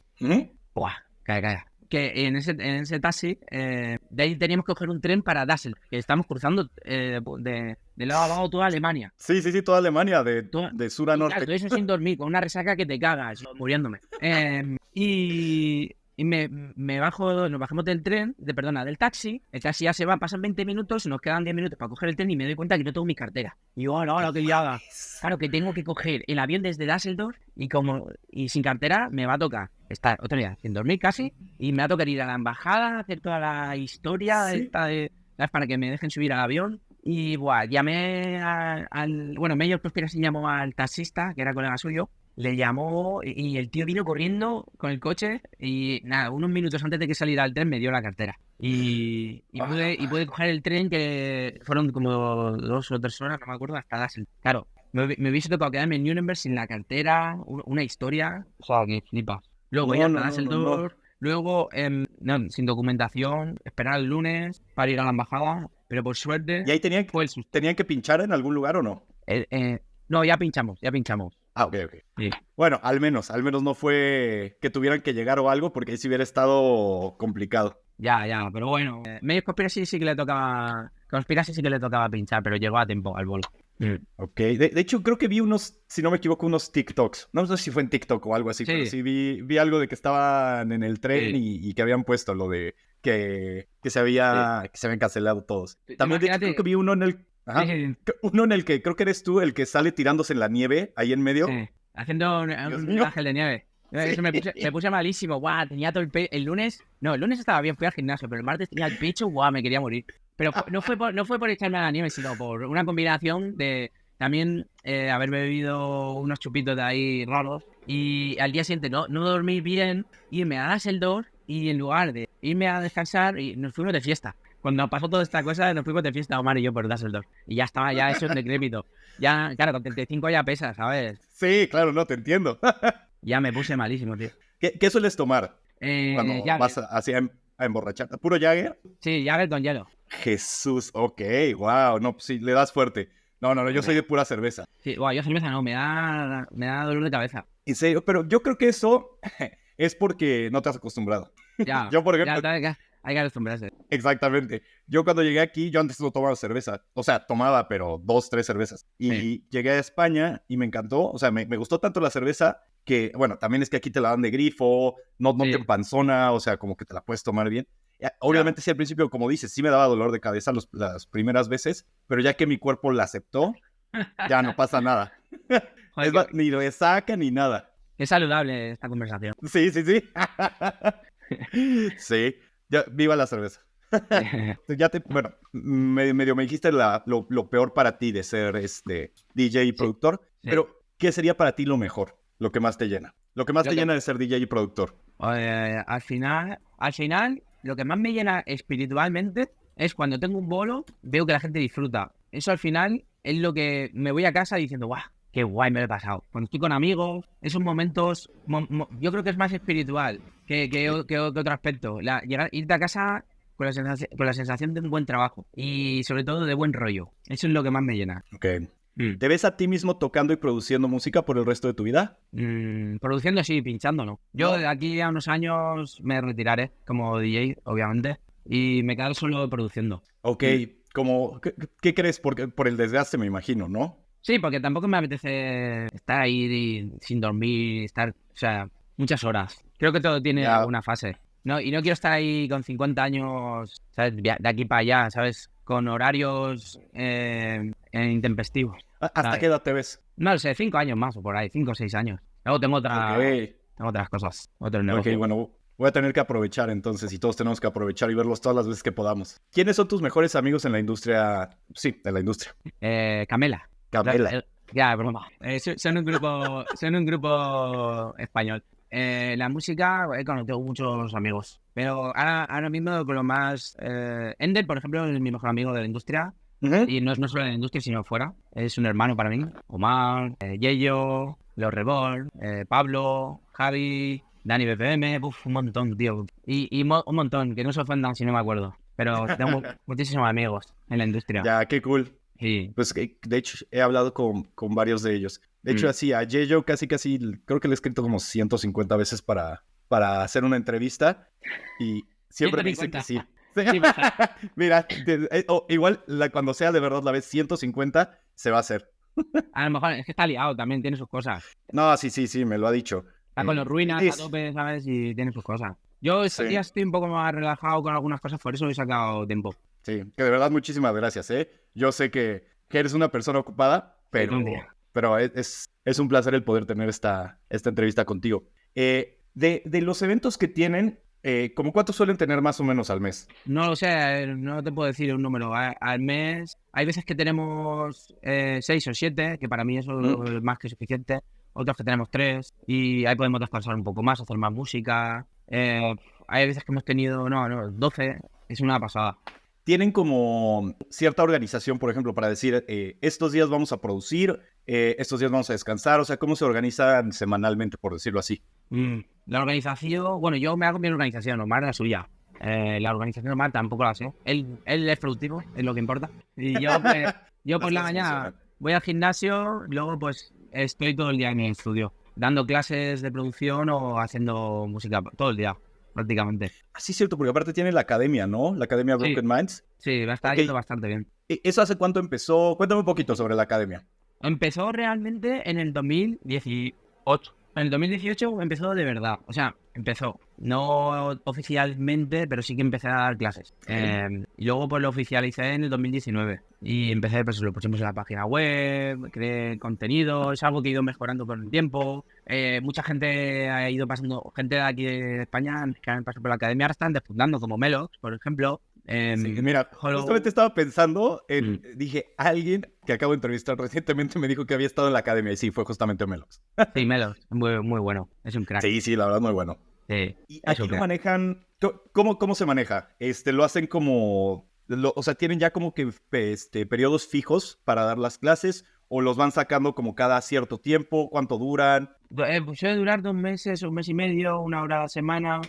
Calla. Que en ese taxi, de ahí teníamos que coger un tren para Dassel, que estamos cruzando de lado a lado toda Alemania. Sí, toda Alemania, de sur a norte. Claro, todo eso sin dormir, con una resaca que te cagas, muriéndome. Y y me bajo, nos bajamos del del taxi. El taxi ya se va, pasan 20 minutos, nos quedan 10 minutos para coger el tren y me doy cuenta que no tengo mi cartera. Y yo, hola, qué liada. Claro que tengo que coger el avión desde Düsseldorf y sin cartera me va a tocar estar otro día sin dormir casi y me va a tocar ir a la embajada, hacer toda la historia Sí. esta de, ¿sabes? Para que me dejen subir al avión. Y buah, llamé bueno, Mayor Conspiracy llamó al taxista, que era colega suyo, le llamó y el tío vino corriendo con el coche y nada, unos minutos antes de que saliera el tren me dio la cartera. Y pude coger el tren, que fueron como 2 o 3 horas, no me acuerdo, hasta Dássel. Claro, me hubiese tocado quedarme en Nuremberg sin la cartera, una historia, o sea, que flipa. Luego ir hasta Düsseldorf, luego sin documentación, esperar el lunes para ir a la embajada, pero por suerte ¿Y ahí fue el susto. tenían que pinchar en algún lugar o no? No, ya pinchamos. Ah, ok. Sí. Bueno, al menos no fue que tuvieran que llegar o algo, porque ahí sí hubiera estado complicado. Ya, pero bueno. Medio Conspiracy sí que le tocaba pinchar, pero llegó a tiempo al bolo. Ok, de hecho creo que vi unos, si no me equivoco, unos TikToks. No sé si fue en TikTok o algo así, Sí. pero sí vi algo de que estaban en el tren Sí. y que habían puesto lo de que se habían cancelado todos. Sí, También de hecho imagínate- creo que vi uno en el... Ajá. Sí. Uno en el que creo que eres tú el que sale tirándose en la nieve ahí en medio. Haciendo Dios un mío. ángel de nieve. Eso me puse malísimo. Guau, tenía todo el lunes estaba bien, fui al gimnasio, pero el martes tenía el pecho, guau, me quería morir. Pero no fue por echarme a la nieve, sino por una combinación de también haber bebido unos chupitos de ahí raros y al día siguiente no dormir bien, irme a Düsseldorf y en lugar de irme a descansar, y nos fuimos de fiesta. Cuando pasó toda esta cosa, nos fuimos de fiesta, Omar y yo, por Düsseldorf. Y ya estaba, ya eso es decrépito. Ya, claro, con 35 ya pesa, ¿sabes? Sí, claro, no, te entiendo. Ya me puse malísimo, tío. ¿Qué sueles tomar cuando Jagger. vas así a emborracharte? ¿Puro Jagger? Sí, Jagger con hielo. Jesús, ok, wow, no, pues sí, le das fuerte. No, yo soy de pura cerveza. Sí, guau, yo cerveza no, me da dolor de cabeza. En serio, pero yo creo que eso es porque no te has acostumbrado. Ya, Yo, por ejemplo, hay que acostumbrarse. exactamente. Yo cuando llegué aquí, yo antes no tomaba cerveza. O sea, tomaba, pero 2, 3 cervezas. Y Sí. llegué a España y me encantó. O sea, me gustó tanto la cerveza que, bueno, también es que aquí te la dan de grifo, no Sí. te empanzona, o sea, como que te la puedes tomar bien. Obviamente, sí, al principio, como dices, sí me daba dolor de cabeza las primeras veces, pero ya que mi cuerpo la aceptó, ya no pasa nada. Joder, Es más, ni lo saca ni nada. es saludable esta conversación. Sí. Sí, ya, viva la cerveza. Bueno, medio me dijiste lo peor para ti de ser DJ y productor, sí. pero ¿qué sería para ti lo mejor? Lo que más te llena. Lo que más te llena de ser DJ y productor. Al final, lo que más me llena espiritualmente es cuando tengo un bolo, veo que la gente disfruta. Eso al final es lo que me voy a casa diciendo, guau, qué guay me lo he pasado. Cuando estoy con amigos, esos momentos, yo creo que es más espiritual que otro aspecto. Irte a casa con la sensación de un buen trabajo y sobre todo de buen rollo. Eso es lo que más me llena. Ok. ¿Te ves a ti mismo tocando y produciendo música por el resto de tu vida? Produciendo sí, pinchando no. Yo de aquí a unos años me retiraré como DJ, obviamente, y me quedaré solo produciendo. Ok, ¿qué crees? Por el desgaste, me imagino, ¿no? Sí, porque tampoco me apetece estar ahí sin dormir, o sea, muchas horas. Creo que todo tiene alguna fase. No, y no quiero estar ahí con 50 años, ¿sabes? De aquí para allá, ¿sabes? Con horarios intempestivos. ¿Hasta ¿sabes? qué edad te ves? No lo sé, 5 años más o por ahí, 5 o 6 años. Luego tengo otras cosas, otros negocios. Ok, bueno, voy a tener que aprovechar entonces, y todos tenemos que aprovechar y verlos todas las veces que podamos. ¿Quiénes son tus mejores amigos en la industria? Sí, en la industria. Camela. Camela. Ya, broma. Son un grupo español. La música, tengo muchos amigos. Pero ahora mismo con lo más... Ender, por ejemplo, es mi mejor amigo de la industria. Uh-huh. Y no solo en la industria, sino fuera. Es un hermano para mí. Omar, Yeyo, Los Rebol, Pablo, Javi, Dani BPM. Un montón, tío. Y un montón, que no se ofendan si no me acuerdo. Pero tengo muchísimos amigos en la industria. Ya, qué cool. Sí. Pues de hecho he hablado con varios de ellos. De hecho, así a Yeyo casi, creo que le he escrito como 150 veces para hacer una entrevista y siempre me dice que sí. Sí, mira, igual cuando sea de verdad la vez 150 se va a hacer. A lo mejor es que está liado también, tiene sus cosas. No, sí, me lo ha dicho. Está con los ruinas a tope, ¿sabes? Y tiene sus cosas. Yo estos Sí, días estoy un poco más relajado con algunas cosas, por eso he sacado tiempo. sí, que de verdad muchísimas gracias, ¿eh? Yo sé que eres una persona ocupada, Sí, todo el día. pero es un placer el poder tener esta entrevista contigo. De los eventos que tienen, ¿cómo cuántos suelen tener más o menos al mes? No lo sé, no te puedo decir un número. Al mes hay veces que tenemos 6 o 7, que para mí eso ¿Mm? es más que suficiente. Otros que tenemos 3 y ahí podemos descansar un poco más, hacer más música. Hay veces que hemos tenido, no, 12, es una pasada. Tienen como cierta organización, por ejemplo, para decir, estos días vamos a producir, estos días vamos a descansar, o sea, ¿cómo se organizan semanalmente, por decirlo así? La organización, bueno, yo me hago mi organización, Omar la suya. La organización normal tampoco la sé. Él es productivo, es lo que importa. Y yo Las por la cosas mañana funcionan. voy al gimnasio, luego pues estoy todo el día en el estudio, dando clases de producción o haciendo música todo el día, prácticamente. Así es cierto, porque aparte tiene la academia, ¿no? La Academia Sí, Broken Minds. sí, va a estar Ok, yendo bastante bien. ¿eso hace cuánto empezó? Cuéntame un poquito sobre la academia. Empezó realmente en el 2018. En el 2018 empezó de verdad. O sea, empezó. No oficialmente, pero sí que empecé a dar clases. Ok. Y luego pues lo oficialicé en el 2019. Y empecé, pues lo pusimos en la página web, creé contenido. Es algo que he ido mejorando con el tiempo. Mucha gente ha ido pasando, gente de aquí de España que han pasado por la academia ahora están despuntando, como Melox, por ejemplo. Sí, mira, justamente Hollow. estaba pensando Mm, dije, alguien que acabo de entrevistar recientemente me dijo que había estado en la academia y sí, fue justamente Melox. sí, Melox, muy, muy bueno. Es un crack. Sí, sí, la verdad, muy bueno. Sí, ¿Y es aquí un lo crack. manejan? ¿Cómo se maneja? Lo hacen como, o sea, ¿tienen ya como que periodos fijos para dar las clases o los van sacando como cada cierto tiempo? ¿Cuánto duran? Pues suele durar 2 meses, 1 mes y medio, 1 hora a la semana.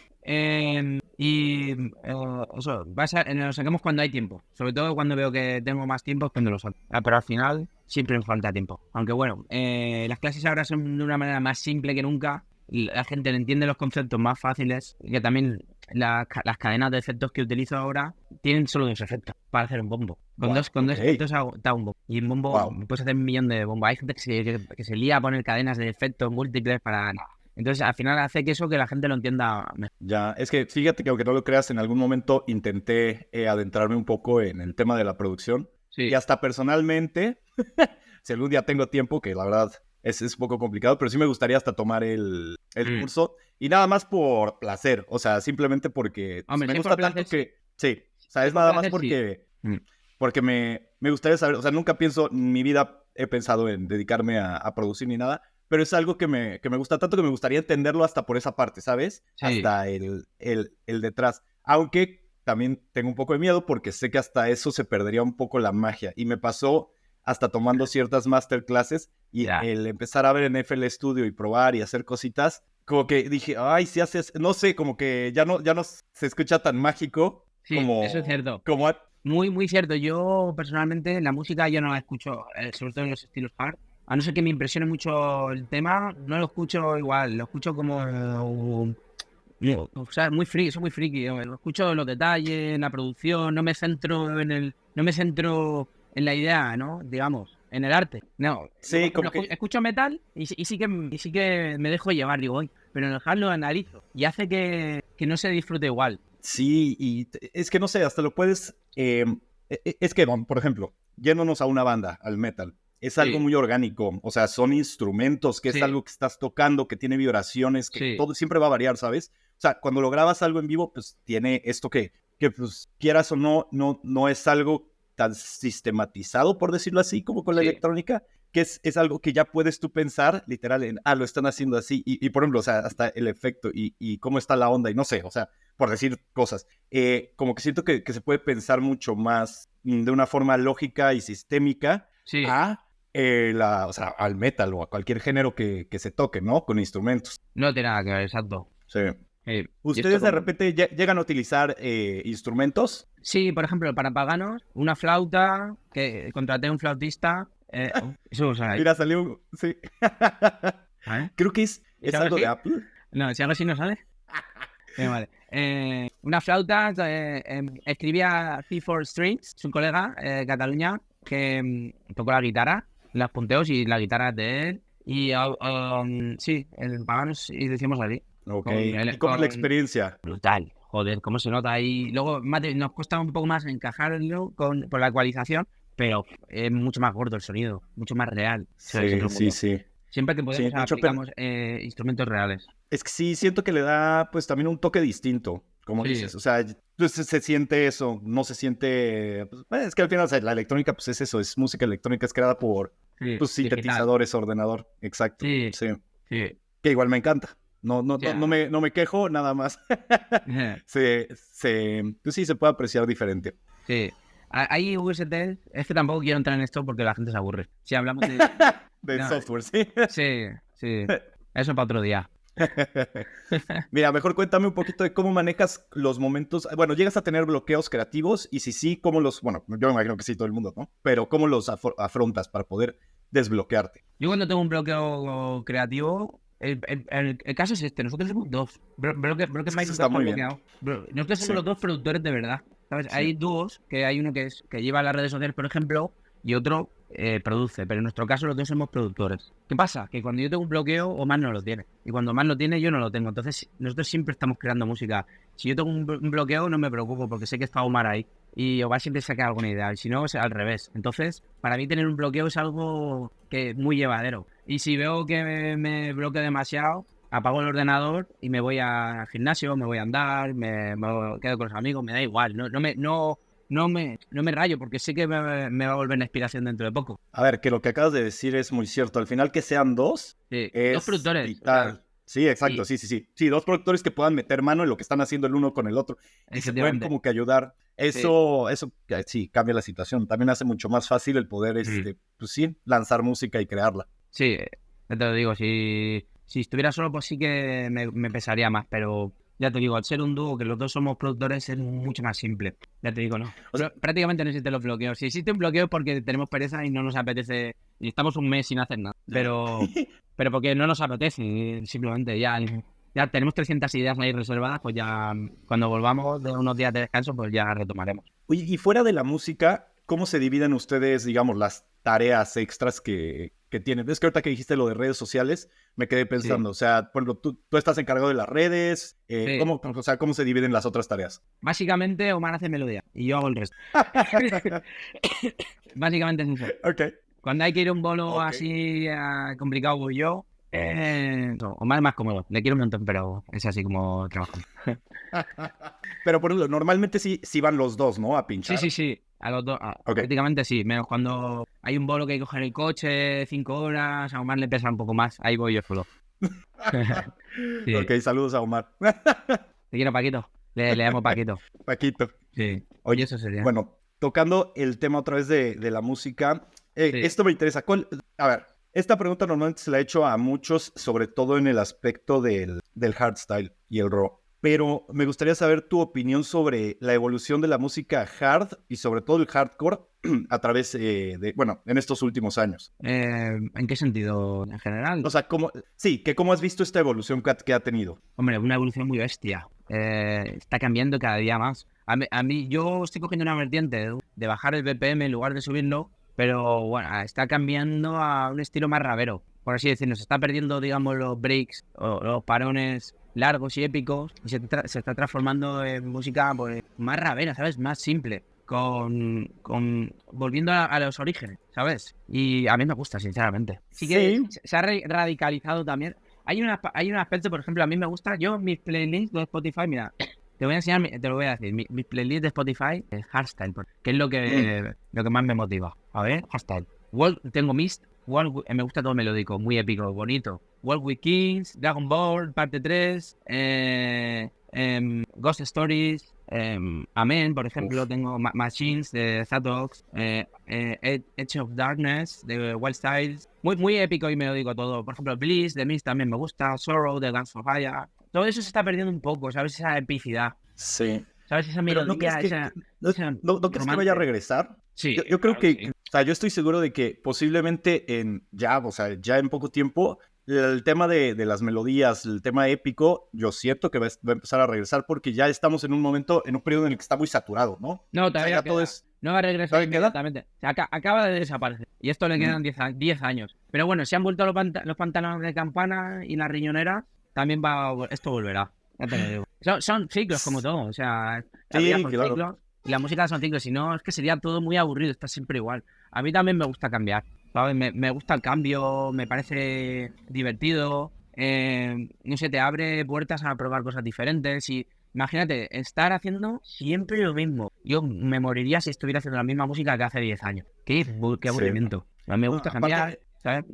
Eso, lo sacamos cuando hay tiempo. Sobre todo cuando veo que tengo más tiempo es cuando lo saco. Pero al final siempre me falta tiempo. Aunque bueno, las clases ahora son de una manera más simple que nunca. Y la gente entiende los conceptos más fáciles. Y que también las cadenas de efectos que utilizo ahora tienen solo 2 efectos para hacer un bombo. Con Wow, dos, con ok, dos efectos te hago un bombo. Y un bombo, wow. puedes hacer 1 millón de bombos. Hay gente que se lía a poner cadenas de efectos múltiples para... Entonces, al final hace que eso que la gente lo entienda mejor. Ya, es que fíjate que aunque no lo creas, en algún momento intenté adentrarme un poco en el tema de la producción y Sí. hasta personalmente, si algún día tengo tiempo, que la verdad es un poco complicado, pero sí me gustaría hasta tomar el Mm. curso y nada más por placer, o sea, simplemente porque pues, Hombre, me si es por gusta tanto placer, sí. que, sí, o sea, Si es es por nada más placer, sí. Mm. porque me gustaría saber, o sea, nunca pienso, en mi vida he pensado en dedicarme a producir ni nada, pero es algo que me gusta tanto que me gustaría entenderlo hasta por esa parte, ¿sabes? Sí. Hasta el detrás. Aunque también tengo un poco de miedo porque sé que hasta eso se perdería un poco la magia. Y me pasó hasta tomando ciertas masterclasses y Ya. el empezar a ver en FL Studio y probar y hacer cositas, como que dije, ay, si haces, no sé, como que ya no se escucha tan mágico Sí, eso es cierto. como Muy, muy cierto. Yo personalmente la música yo no la escucho, sobre todo en los estilos hard. A no ser que me impresione mucho el tema, no lo escucho igual. Lo escucho como... O sea, muy friki, soy muy friki. Lo escucho en los detalles, en la producción, no me centro en la idea, ¿no? Digamos, en el arte. No, yo, por sí, ejemplo, como que escucho metal y sí que me dejo llevar, digo, "Uy", pero en el hard lo analizo y hace que no se disfrute igual. sí, y es que no sé, hasta lo puedes. Es que, por ejemplo, yéndonos a una banda, al metal, es algo Sí, muy orgánico. O sea, son instrumentos, que es sí, algo que estás tocando, que tiene vibraciones, que sí, todo siempre va a variar, ¿sabes? O sea, cuando lo grabas algo en vivo, pues tiene esto que pues quieras o no, no es algo tan sistematizado, por decirlo así, como con la sí, electrónica, que es algo que ya puedes tú pensar, literal, en, lo están haciendo así. Y por ejemplo, o sea, hasta el efecto y cómo está la onda, y no sé, o sea, por decir cosas. Como que siento que se puede pensar mucho más de una forma lógica y sistémica sí. a o sea, al metal o a cualquier género que se toque, ¿no? Con instrumentos. No tiene nada que ver, exacto. Sí. Y esto ¿Ustedes de como... repente llegan a utilizar instrumentos? Sí, por ejemplo, para paganos, una flauta, que contraté a un flautista. Eso lo ahí. Mira, salió. Sí. ¿Vale? Creo que ¿Y si es hago algo de así? Apple. No, si hago así no sale. Vale. Una flauta, escribía P4 Strings, es un colega de Cataluña que tocó la guitarra, los punteos y la guitarra es de él. Y sí, el paganos y lo hicimos así. Ok. Con ¿Y cómo es la experiencia? brutal. Joder, cómo se nota ahí. Luego nos cuesta un poco más encajarlo por la ecualización, pero es mucho más gordo el sonido, mucho más real. Se Sí, nota un sí, montón. sí. Siempre que Sí, podemos de hecho, pero aplicamos instrumentos reales. es que sí, siento que le da pues también un toque distinto, como Sí, dices. O sea, pues, se siente eso, no se siente... Pues, es que al final o sea, la electrónica pues es eso, es música electrónica, es creada por sí, pues, digital. sintetizadores, ordenador. Exacto, Sí, sí. sí. Que igual me encanta. No, no, no, Ya. no me quejo, nada más. Pues sí, se puede apreciar diferente. Sí. Hay VST, es que tampoco quiero entrar en esto porque la gente se aburre. Si hablamos de... Del No, software, sí. sí, sí. Eso para otro día. Mira, mejor cuéntame un poquito de cómo manejas los momentos. Bueno, llegas a tener bloqueos creativos y si sí, cómo los. Bueno, yo me imagino que sí, todo el mundo, ¿no? Pero cómo los afrontas para poder desbloquearte. Yo cuando tengo un bloqueo creativo, el caso es este, nosotros somos dos. Broken Es que Mind eso nunca está está muy bien. bloqueado. Nosotros somos Sí, los dos productores de verdad. ¿Sabes? sí. Hay dúos, que hay uno que lleva las redes sociales, por ejemplo, y otro produce, pero en nuestro caso los dos somos productores. ¿Qué pasa? Que cuando yo tengo un bloqueo, Omar no lo tiene. Y cuando Omar lo tiene, yo no lo tengo. Entonces, nosotros siempre estamos creando música. Si yo tengo un bloqueo, no me preocupo, porque sé que está Omar ahí. Y Omar siempre saca alguna idea, y si no, es al revés. Entonces, para mí tener un bloqueo es algo que es muy llevadero. Y si veo que me bloqueo demasiado, apago el ordenador y me voy al gimnasio, me voy a andar, me quedo con los amigos, me da igual. No me rayo porque sé que me va a volver la inspiración dentro de poco. A ver, que lo que acabas de decir es muy cierto. Al final que sean dos Sí, dos es productores, o sea, vital. Sí, exacto, y sí, sí, sí. Sí, dos productores que puedan meter mano en lo que están haciendo el uno con el otro y se pueden efectivamente. como que ayudar. Sí. Eso sí, cambia la situación. También hace mucho más fácil el poder, Mm. pues sí, lanzar música y crearla. Sí, ya te lo digo, si estuviera solo, pues sí que me pesaría más, pero ya te digo, al ser un dúo, que los dos somos productores, es mucho más simple. Ya te digo, no. O sea, Prácticamente no existen los bloqueos. Si existe un bloqueo es porque tenemos pereza y no nos apetece, y estamos un mes sin hacer nada. Pero porque no nos apetece, simplemente ya tenemos 300 ideas ahí reservadas, pues ya cuando volvamos de unos días de descanso, pues ya retomaremos. Oye, y fuera de la música, ¿cómo se dividen ustedes, digamos, las tareas extras que tienen? Es que ahorita que dijiste lo de redes sociales, me quedé Sí, pensando, o sea, por ejemplo, tú estás encargado de las redes, sí. o sea, ¿cómo se dividen las otras tareas? Básicamente, Omar hace melodía y yo hago el resto. Básicamente es eso. Ok, Cuando hay que ir a un bolo ok. así complicado, voy yo. No, Omar es más cómodo. Le quiero un montón, pero es así como trabajo. Pero por ejemplo, normalmente sí van los dos, ¿no? A Sí, sí, pinchar. sí. A los dos, Ok. prácticamente sí. Menos cuando hay un bolo que hay que coger el coche 5 horas, a Omar le pesa un poco más. Ahí voy yo solo. Sí. Ok, saludos a Omar. Te quiero, Paquito. Le llamo Paquito. Paquito. Sí. Y Oye, eso sería. bueno, tocando el tema otra vez de la música, Sí. esto me interesa. A ver, esta pregunta normalmente se la he hecho a muchos, sobre todo en el aspecto del hardstyle y el raw. Pero me gustaría saber tu opinión sobre la evolución de la música hard y sobre todo el hardcore a través bueno, en estos últimos años. ¿En qué sentido? En O general. sea, ¿cómo has visto esta evolución que ha tenido? Hombre, una evolución muy bestia. Está cambiando cada día más. Yo estoy cogiendo una vertiente de bajar el BPM en lugar de subirlo, pero bueno, está cambiando a un estilo más rabero, por así decirlo. Se está perdiendo, digamos, los breaks o los parones largos y épicos y se está transformando en música pues, más rabera, ¿sabes? Más simple. Volviendo a los orígenes, ¿sabes? Y a mí me gusta, sinceramente. Sí que Sí. se ha radicalizado también. Hay un aspecto, por ejemplo, a mí me gusta, yo mis playlists de Spotify, mira, te voy a enseñar, te lo voy a decir, mis playlists de Spotify es hardstyle, que es Mm. lo que más me motiva. A ver, hardstyle. Tengo Mist, me gusta todo melódico, muy épico, bonito. World with Kings, Dragon Ball, parte 3 Ghost Stories, Amen, por ejemplo, Uf. tengo Machines de Zatox, Edge of Darkness de Wild Styles, muy épico y melódico todo. Por ejemplo, Bliss de Mist también me gusta, Sorrow de Guns of Fire. Todo eso se está perdiendo un poco, ¿sabes? Esa epicidad, Sí. ¿sabes? Esa Pero ¿no crees melodía, no, ese no crees que vaya a romance. regresar? Sí, Yo creo claro que que, sí. o sea, yo estoy seguro de que posiblemente o sea, ya en poco tiempo, el tema de las melodías, el tema épico, yo siento que va a empezar a regresar porque ya estamos en un momento, en un periodo en el que está muy saturado, ¿no? O No, sea, todavía ya todo queda. es, No va a regresar ¿todavía queda? inmediatamente. O sea, acaba de desaparecer. Y esto le Mm, quedan 10 años. Pero bueno, se han vuelto los pantalones de campana y las riñoneras. también esto volverá. Ya te lo digo. Son ciclos como todo, o sea, la vida Sí, son claro. ciclos y la música son ciclos, si no es que sería todo muy aburrido, está siempre igual. A mí también me gusta cambiar, ¿sabes? Me gusta el cambio, me parece divertido, no sé, te abre puertas a probar cosas diferentes y imagínate, estar haciendo siempre lo mismo. Yo me moriría si estuviera haciendo la misma música que hace 10 años. Qué Sí. aburrimiento. A mí me No, gusta cambiar, aparte, ¿sabes?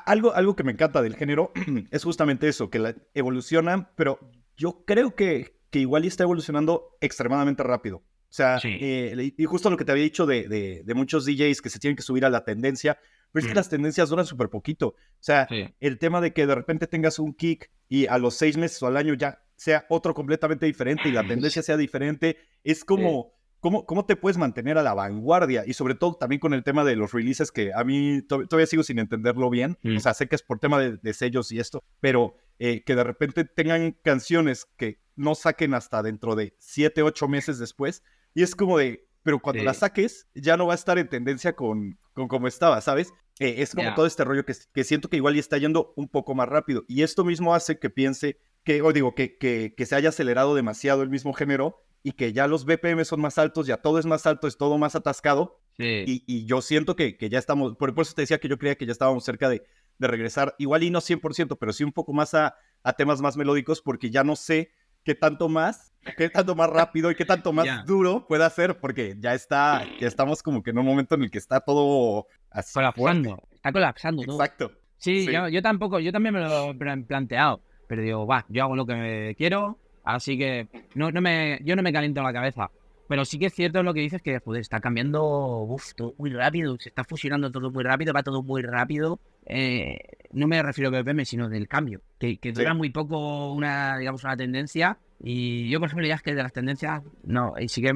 algo que me encanta del género es justamente eso, que evoluciona, pero yo creo que igual y está evolucionando extremadamente rápido. O sea, Sí. y justo lo que te había dicho de muchos DJs que se tienen que subir a la tendencia, pero es que Mm. las tendencias duran súper poquito. O sea, Sí. el tema de que de repente tengas un kick y a los 6 meses o al año ya sea otro completamente diferente y la tendencia sea diferente, es Sí. como... ¿Cómo te puedes mantener a la vanguardia? Y sobre todo también con el tema de los releases, que a mí todavía sigo sin entenderlo bien. O Mm. sea, sé que es por tema de sellos y esto, pero que de repente tengan canciones que no saquen hasta dentro de 7, 8 meses después. Y es como de, pero cuando la Sí. saques, ya no va a estar en tendencia con como estaba, ¿sabes? Es como Ya. todo este rollo que siento que igual ya está yendo un poco más rápido. Y esto mismo hace que piense que, o digo, que se haya acelerado demasiado el mismo género y que ya los BPM son más altos, ya todo es más alto, es todo más atascado. Sí. Y yo siento que ya estamos, por eso te decía que yo creía que ya estábamos cerca de regresar, igual y no 100%, pero sí un poco más a temas más melódicos, porque ya no sé qué tanto más rápido y qué tanto más Ya. duro puede hacer, porque ya estamos como que en un momento en el que está todo así fuerte. Colapsando. Está colapsando todo. Exacto. Sí, Sí. yo tampoco, yo también me lo he planteado, pero digo, va, yo hago lo que quiero, así que yo no me caliento la cabeza. Pero sí que es cierto lo que dices que, joder, está cambiando, todo muy rápido, se está fusionando todo muy rápido, va todo muy rápido. No me refiero a BPM, sino del cambio, que Sí. dura muy poco digamos, una tendencia. Y yo, por ejemplo, ya es que de las tendencias, no, y sí que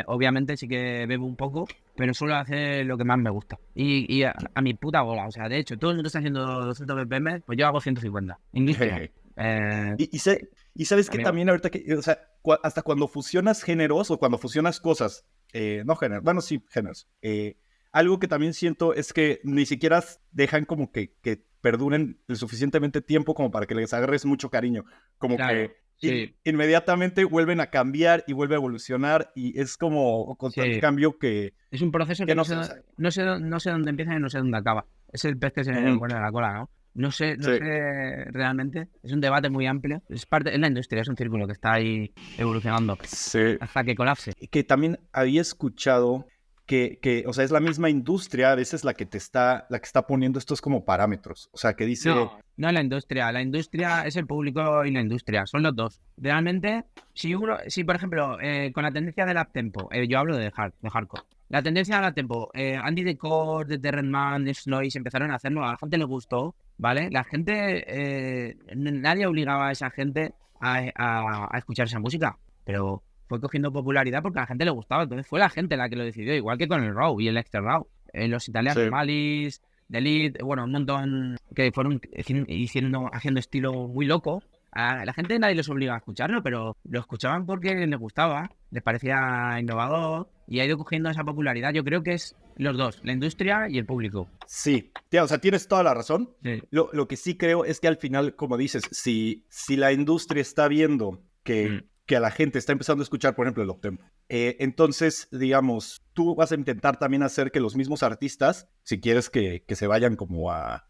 obviamente sí que bebo un poco, pero suelo hacer lo que más me gusta. Y a mi puta bola, o sea, de hecho, todo el mundo está haciendo 200 BPM, pues yo hago 150. Industria. Y, y, sé- y sabes que Amigo. también ahorita que, o sea, hasta cuando fusionas géneros o cuando fusionas cosas, no géneros, bueno, sí, géneros, algo que también siento es que ni siquiera dejan como que perduren el suficientemente tiempo como para que les agarres mucho cariño, como Claro, que sí, inmediatamente vuelven a cambiar y vuelve a evolucionar y es como constante sí. cambio que, Es un proceso que que no no sé, sé, o sea, no sé dónde empieza y no sé dónde acaba. Es el pez que se ujú, muerde la cola, ¿no? No sí, sé realmente. Es un debate muy amplio. Es la industria, es un círculo que está ahí evolucionando sí. hasta que colapse. Que también había escuchado o sea, es la misma industria a veces la que está poniendo estos como parámetros. O sea, que dice, No es la industria. La industria es el público y la industria. Son los dos. Realmente, si por ejemplo, con la tendencia del uptempo, yo hablo de hardcore. La tendencia del uptempo, Andy Decor, The Redman, Snoise empezaron a hacerlo, a la gente le gustó, ¿vale? La gente, nadie obligaba a esa gente a escuchar esa música, pero fue cogiendo popularidad porque a la gente le gustaba. Entonces fue la gente la que lo decidió, igual que con el Raw y el Extra Raw. Los italianos, sí, Malice, The Elite, bueno, un montón que fueron haciendo estilo muy loco. A la gente nadie les obliga a escucharlo, pero lo escuchaban porque les gustaba, les parecía innovador y ha ido cogiendo esa popularidad. Yo creo que es los dos, la industria y el público. sí, tía, o sea, tienes toda la razón. Sí. Lo que sí creo es que al final, como dices, si la industria está viendo Mm. que a la gente está empezando a escuchar, por ejemplo, el uptempo, entonces, digamos, tú vas a intentar también hacer que los mismos artistas, si quieres que se vayan como a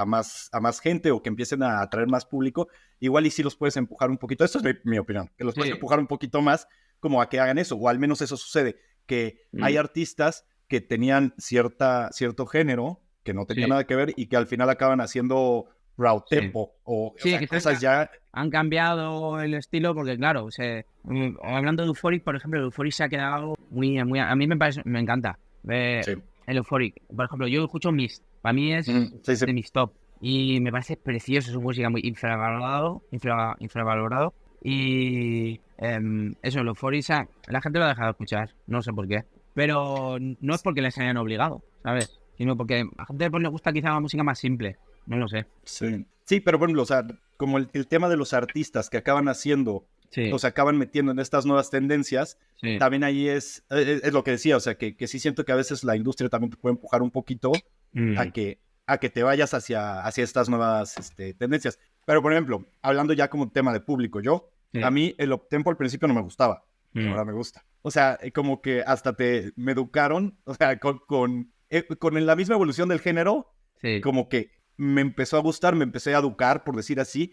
más gente o que empiecen a atraer más público, igual y sí los puedes empujar un poquito. Esto es mi opinión, que los puedes Sí. empujar un poquito más como a que hagan eso, o al menos eso sucede, que hay Mm. artistas que tenían cierto género que no tenía Sí. nada que ver y que al final acaban haciendo raw Sí. tempo o Sí, sea, que cosas ya... han cambiado el estilo porque, claro, hablando de Euphoric, por ejemplo, el Euphoric se ha quedado a mí me encanta. Sí, El Euphoric, por ejemplo, yo escucho Mist, para mí es sí, sí. de mis top y me parece precioso, es una música muy infravalorado y eso, el Euphoric, la gente lo ha dejado de escuchar, no sé por qué, pero no es porque les hayan obligado, ¿sabes? Sino porque a la gente pues, le gusta quizá la música más simple, no lo sé. Sí. Sí, pero por ejemplo, o sea, como el tema de los artistas que acaban haciendo, o Sí, se acaban metiendo en estas nuevas tendencias, sí. también ahí es lo que decía, o sea, que sí siento que a veces la industria también te puede empujar un poquito a Mm. que, a que te vayas hacia estas nuevas tendencias. Pero, por ejemplo, hablando ya como tema de público, Sí. a mí el uptempo al principio no me gustaba, y ahora me gusta. O sea, como que hasta me educaron, o sea, con la misma evolución del género, Sí. como que me empezó a gustar, me empecé a educar, por decir así,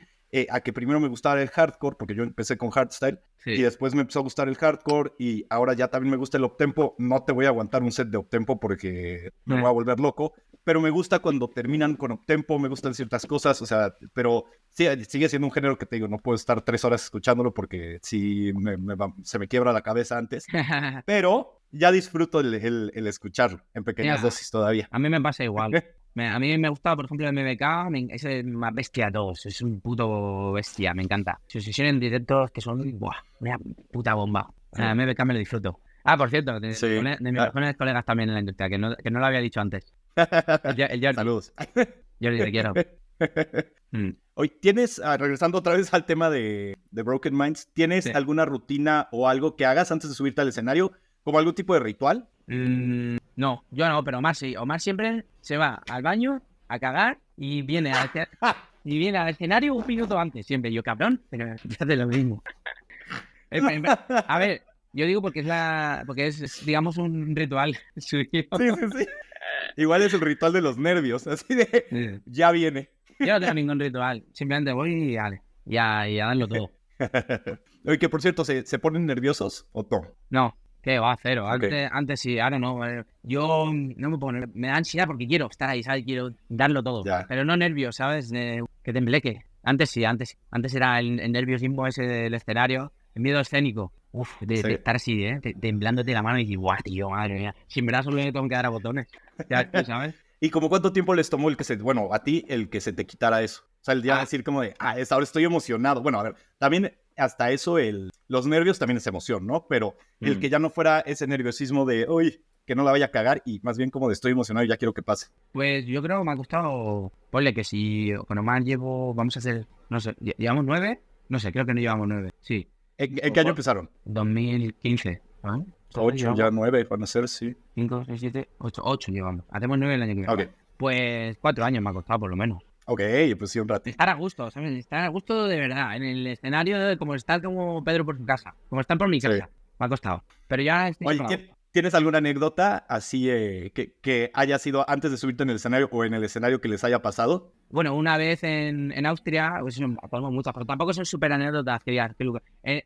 a que primero me gustara el hardcore, porque yo empecé con hardstyle, Sí. y después me empezó a gustar el hardcore, y ahora ya también me gusta el uptempo. No te voy a aguantar un set de uptempo porque me voy a volver loco, pero me gusta cuando terminan con uptempo, me gustan ciertas cosas, o sea, pero sí, sigue siendo un género que te digo, no puedo estar 3 horas escuchándolo porque sí se me quiebra la cabeza antes, pero ya disfruto el escucharlo en pequeñas Mira, dosis todavía. a mí me pasa igual. A mí me gusta, por ejemplo, el MBK, es el más bestia de todos, es un puto bestia, me encanta. Sus sesiones en directos que son, buah, una puta bomba. MBK me lo disfruto. Ah, por cierto, de Sí. mis mejores colegas también en la industria, que no lo había dicho antes. El Jordi. Saludos. Jordi, te quiero. Oye, ¿tienes, regresando otra vez al tema de Broken Minds, ¿tienes Sí. alguna rutina o algo que hagas antes de subirte al escenario? ¿Como algún tipo de ritual? No, yo no, pero Omar sí. Omar siempre se va al baño a cagar y viene al escenario un minuto antes. Siempre yo, cabrón, pero fíjate lo mismo. A ver, yo digo porque es digamos, un ritual suyo. Sí. Igual es el ritual de los nervios, así de, Sí. ya viene. Yo no tengo ningún ritual. Simplemente voy y dale. Y a darlo todo. Oye, que por cierto, ¿se ponen nerviosos o no? No, ¿qué va? Cero. Ok. Antes sí, ahora no. Yo no me pongo me da ansiedad porque quiero estar ahí, ¿sabes? Quiero darlo todo. Ya. Pero no nervios, ¿sabes? Que tembleque. Antes sí. Antes era el nerviosismo ese del escenario, el miedo escénico. Uf, de estar así, temblándote la mano y decir, guau, tío, madre mía. Si en verdad solo me tengo que dar a botones. Ya, ¿sabes? ¿Y como cuánto tiempo les tomó a ti el que se te quitara eso? O sea, el día de decir como de, ahora estoy emocionado. Bueno, a ver, también hasta eso, los nervios también es emoción, ¿no? Pero el que ya no fuera ese nerviosismo de, uy, que no la vaya a cagar, y más bien como de estoy emocionado y ya quiero que pase. Pues yo creo que me ha costado, ponle que si con Omar vamos a hacer, no sé, ¿llevamos 9? No sé, creo que no llevamos 9, sí. ¿En qué año empezaron? 2015, ¿no? 8, ya 9 van a ser, sí. 5, 6, 7, 8 llevamos. Hacemos 9 el año que viene. Ok. Pues 4 años me ha costado por lo menos. Ok, pues sí, un rato. Estar a gusto, ¿sabes? Estar a gusto de verdad, en el escenario, como estar como Pedro por su casa, como estar por mi casa. Sí. Me ha costado. Pero ya estoy Oye, ¿tienes alguna anécdota así que haya sido antes de subirte en el escenario o en el escenario que les haya pasado? Bueno, una vez en Austria, pues podemos muchas, pero tampoco son súper anécdotas.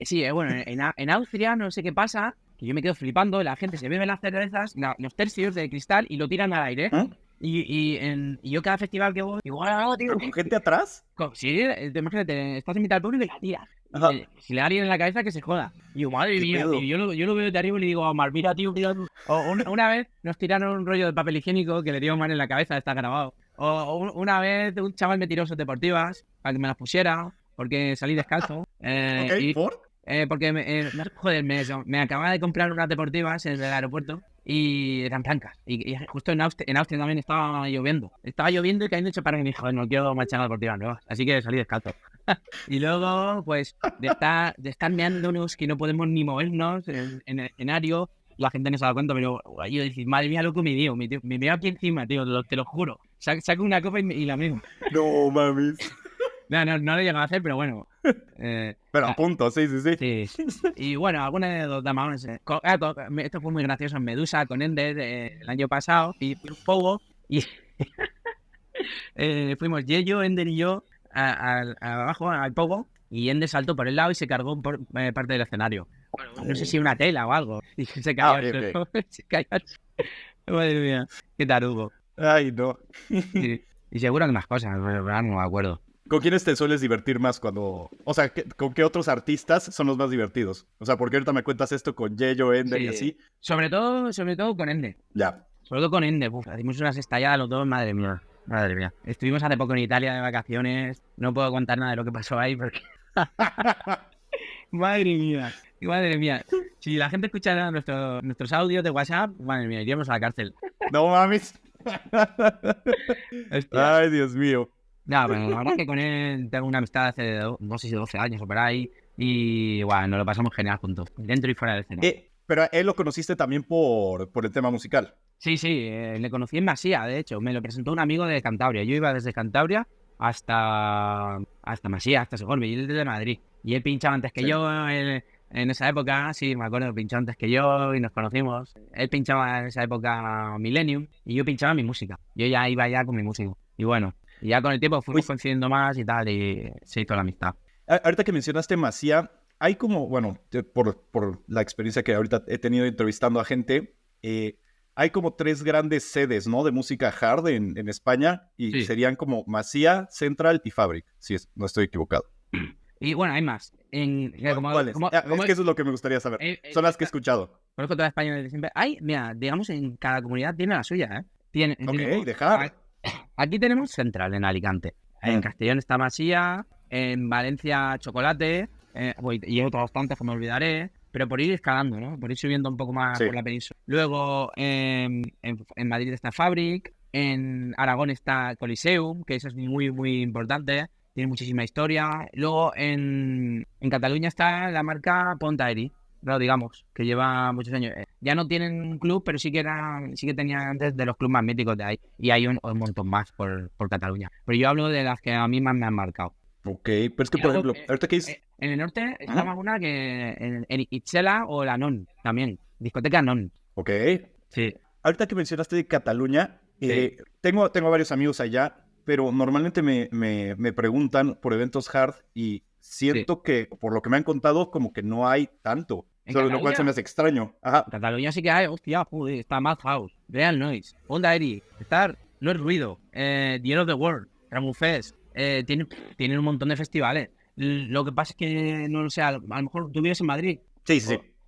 Sí, bueno, en Austria no sé qué pasa, que yo me quedo flipando, la gente se bebe las cervezas, los tercios de cristal y lo tiran al aire. ¿Eh? Y yo cada festival que voy, igual, tío. ¿Con gente atrás? Sí, imagínate, estás en mitad del público y la tiras. Si le da alguien en la cabeza, que se joda. Y yo, madre mía, tío, yo lo veo de arriba y le digo a Omar, mira, tío. Una vez nos tiraron un rollo de papel higiénico que le dio Omar en la cabeza, está grabado. O una vez un chaval me tiró sus deportivas para que me las pusiera, porque salí descalzo. ¿Por? Porque me acababa de comprar unas deportivas en el aeropuerto y eran blancas. Y justo en Austria también estaba lloviendo. Estaba lloviendo y cayendo hecho para que me dijo, no quiero marchar a deportivas nuevas. Así que salí descalzo. Y luego, pues, de estar meándonos que no podemos ni movernos en el escenario, la gente no se da cuenta, pero yo decía, madre mía, loco, me veo aquí encima, tío, te lo juro. Saco una copa y la misma. No, mames. No lo he llegado a hacer, pero bueno. Pero a punto, sí. Y bueno, alguna de los más. Esto fue muy gracioso en Medusa con Ender el año pasado. Y fui un poco y fuimos Yeyo, Ender y yo abajo al pogo. Y Ender saltó por el lado y se cargó por parte del escenario. Bueno, no sé si una tela o algo. Y se cayó. Okay. Se cayó. Madre mía, qué tarugo. Ay, no. Y seguro que más cosas, pero no me acuerdo. ¿Con quiénes te sueles divertir más cuando...? O sea, ¿con qué otros artistas son los más divertidos? O sea, porque ahorita me cuentas esto con Yeyo, Ender y así. Sobre todo con Ender. Ya. Sobre todo con Ender. Hacimos unas estalladas los dos, madre mía. Estuvimos hace poco en Italia de vacaciones. No puedo contar nada de lo que pasó ahí porque... Madre mía. Si la gente escuchara nuestros audios de WhatsApp, madre mía, iríamos a la cárcel. No mames. Ay, Dios mío. No, pero la verdad es que con él tengo una amistad hace, no sé si 12 años o por ahí. Y bueno, nos lo pasamos genial juntos, dentro y fuera del escenario. Pero él lo conociste también por el tema musical. Sí, le conocí en Masía, de hecho. Me lo presentó un amigo de Cantabria. Yo iba desde Cantabria hasta Masía, hasta Segorbe, y él es de Madrid. Y él pinchaba antes que yo en esa época, sí, me acuerdo, pinchó antes que yo y nos conocimos. Él pinchaba en esa época Millennium y yo pinchaba mi música. Yo ya iba ya con mi música. Y bueno, y ya con el tiempo fuimos coincidiendo más y tal, y se hizo la amistad. Ahorita que mencionaste Masía, hay como, bueno, por la experiencia que ahorita he tenido entrevistando a gente, hay como 3 grandes sedes, ¿no? De música hard en España, y serían como Masía, Central y Fabric, si no estoy equivocado. Y bueno, hay más. ¿Cuáles? Es que eso es lo que me gustaría saber. Son las que he escuchado. Conozco toda España desde siempre. Hay, mira, digamos, en cada comunidad tiene la suya, ¿eh? De hard. Aquí tenemos Central, en Alicante. En Castellón está Masía, en Valencia Chocolate, y otros bastantes que me olvidaré, pero por ir escalando, ¿no? Por ir subiendo un poco más por la península. Luego en Madrid está Fabric, en Aragón está Coliseum, que eso es muy, muy importante, tiene muchísima historia. Luego en Cataluña está la marca Pontaeri, claro, digamos, que lleva muchos años. Ya no tienen un club, pero sí que tenían antes de los clubes más míticos de ahí. Y hay un montón más por Cataluña. Pero yo hablo de las que a mí más me han marcado. Ok, pero es que, por ejemplo, ahorita que es... En el norte estaba una que en Itzela o la Non, también. Discoteca Non. Ok. Sí. Ahorita que mencionaste de Cataluña, tengo varios amigos allá, pero normalmente me preguntan por eventos hard y siento que, por lo que me han contado, como que no hay tanto. Lo cual se me hace extraño. Ajá. En Cataluña sí que hay, hostia, joder, está Madhouse, Real Noise, Onda Eri, Star, No es Ruido, The End of the World, Ramu Fest, tienen un montón de festivales. Lo que pasa es que, no lo sé, a lo mejor tú vives en Madrid. Sí.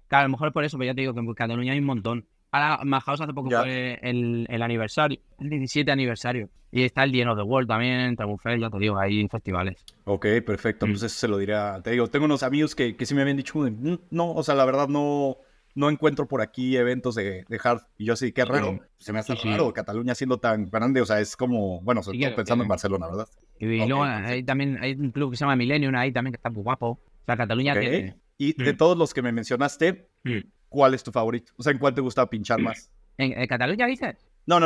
Claro, a lo mejor es por eso, pero ya te digo que en Cataluña hay un montón. Ahora, Madhouse hace poco fue el aniversario, el 17 aniversario. Y está el The End of the World también, Ramu Fest, ya te digo, hay festivales. Ok, perfecto. Entonces se lo diré te digo, tengo unos amigos que sí me habían dicho, no, o sea, la verdad no encuentro por aquí eventos de hard. Y yo así, qué raro. Se me hace raro Cataluña siendo tan grande, o sea, es como, bueno, sobre todo pensando en Barcelona, ¿verdad? Y luego también hay un club que se llama Millennium ahí también que está muy guapo. O sea, Cataluña tiene... Y de todos los que me mencionaste, ¿cuál es tu favorito? O sea, ¿en cuál te gusta pinchar más? ¿En Cataluña dices? No.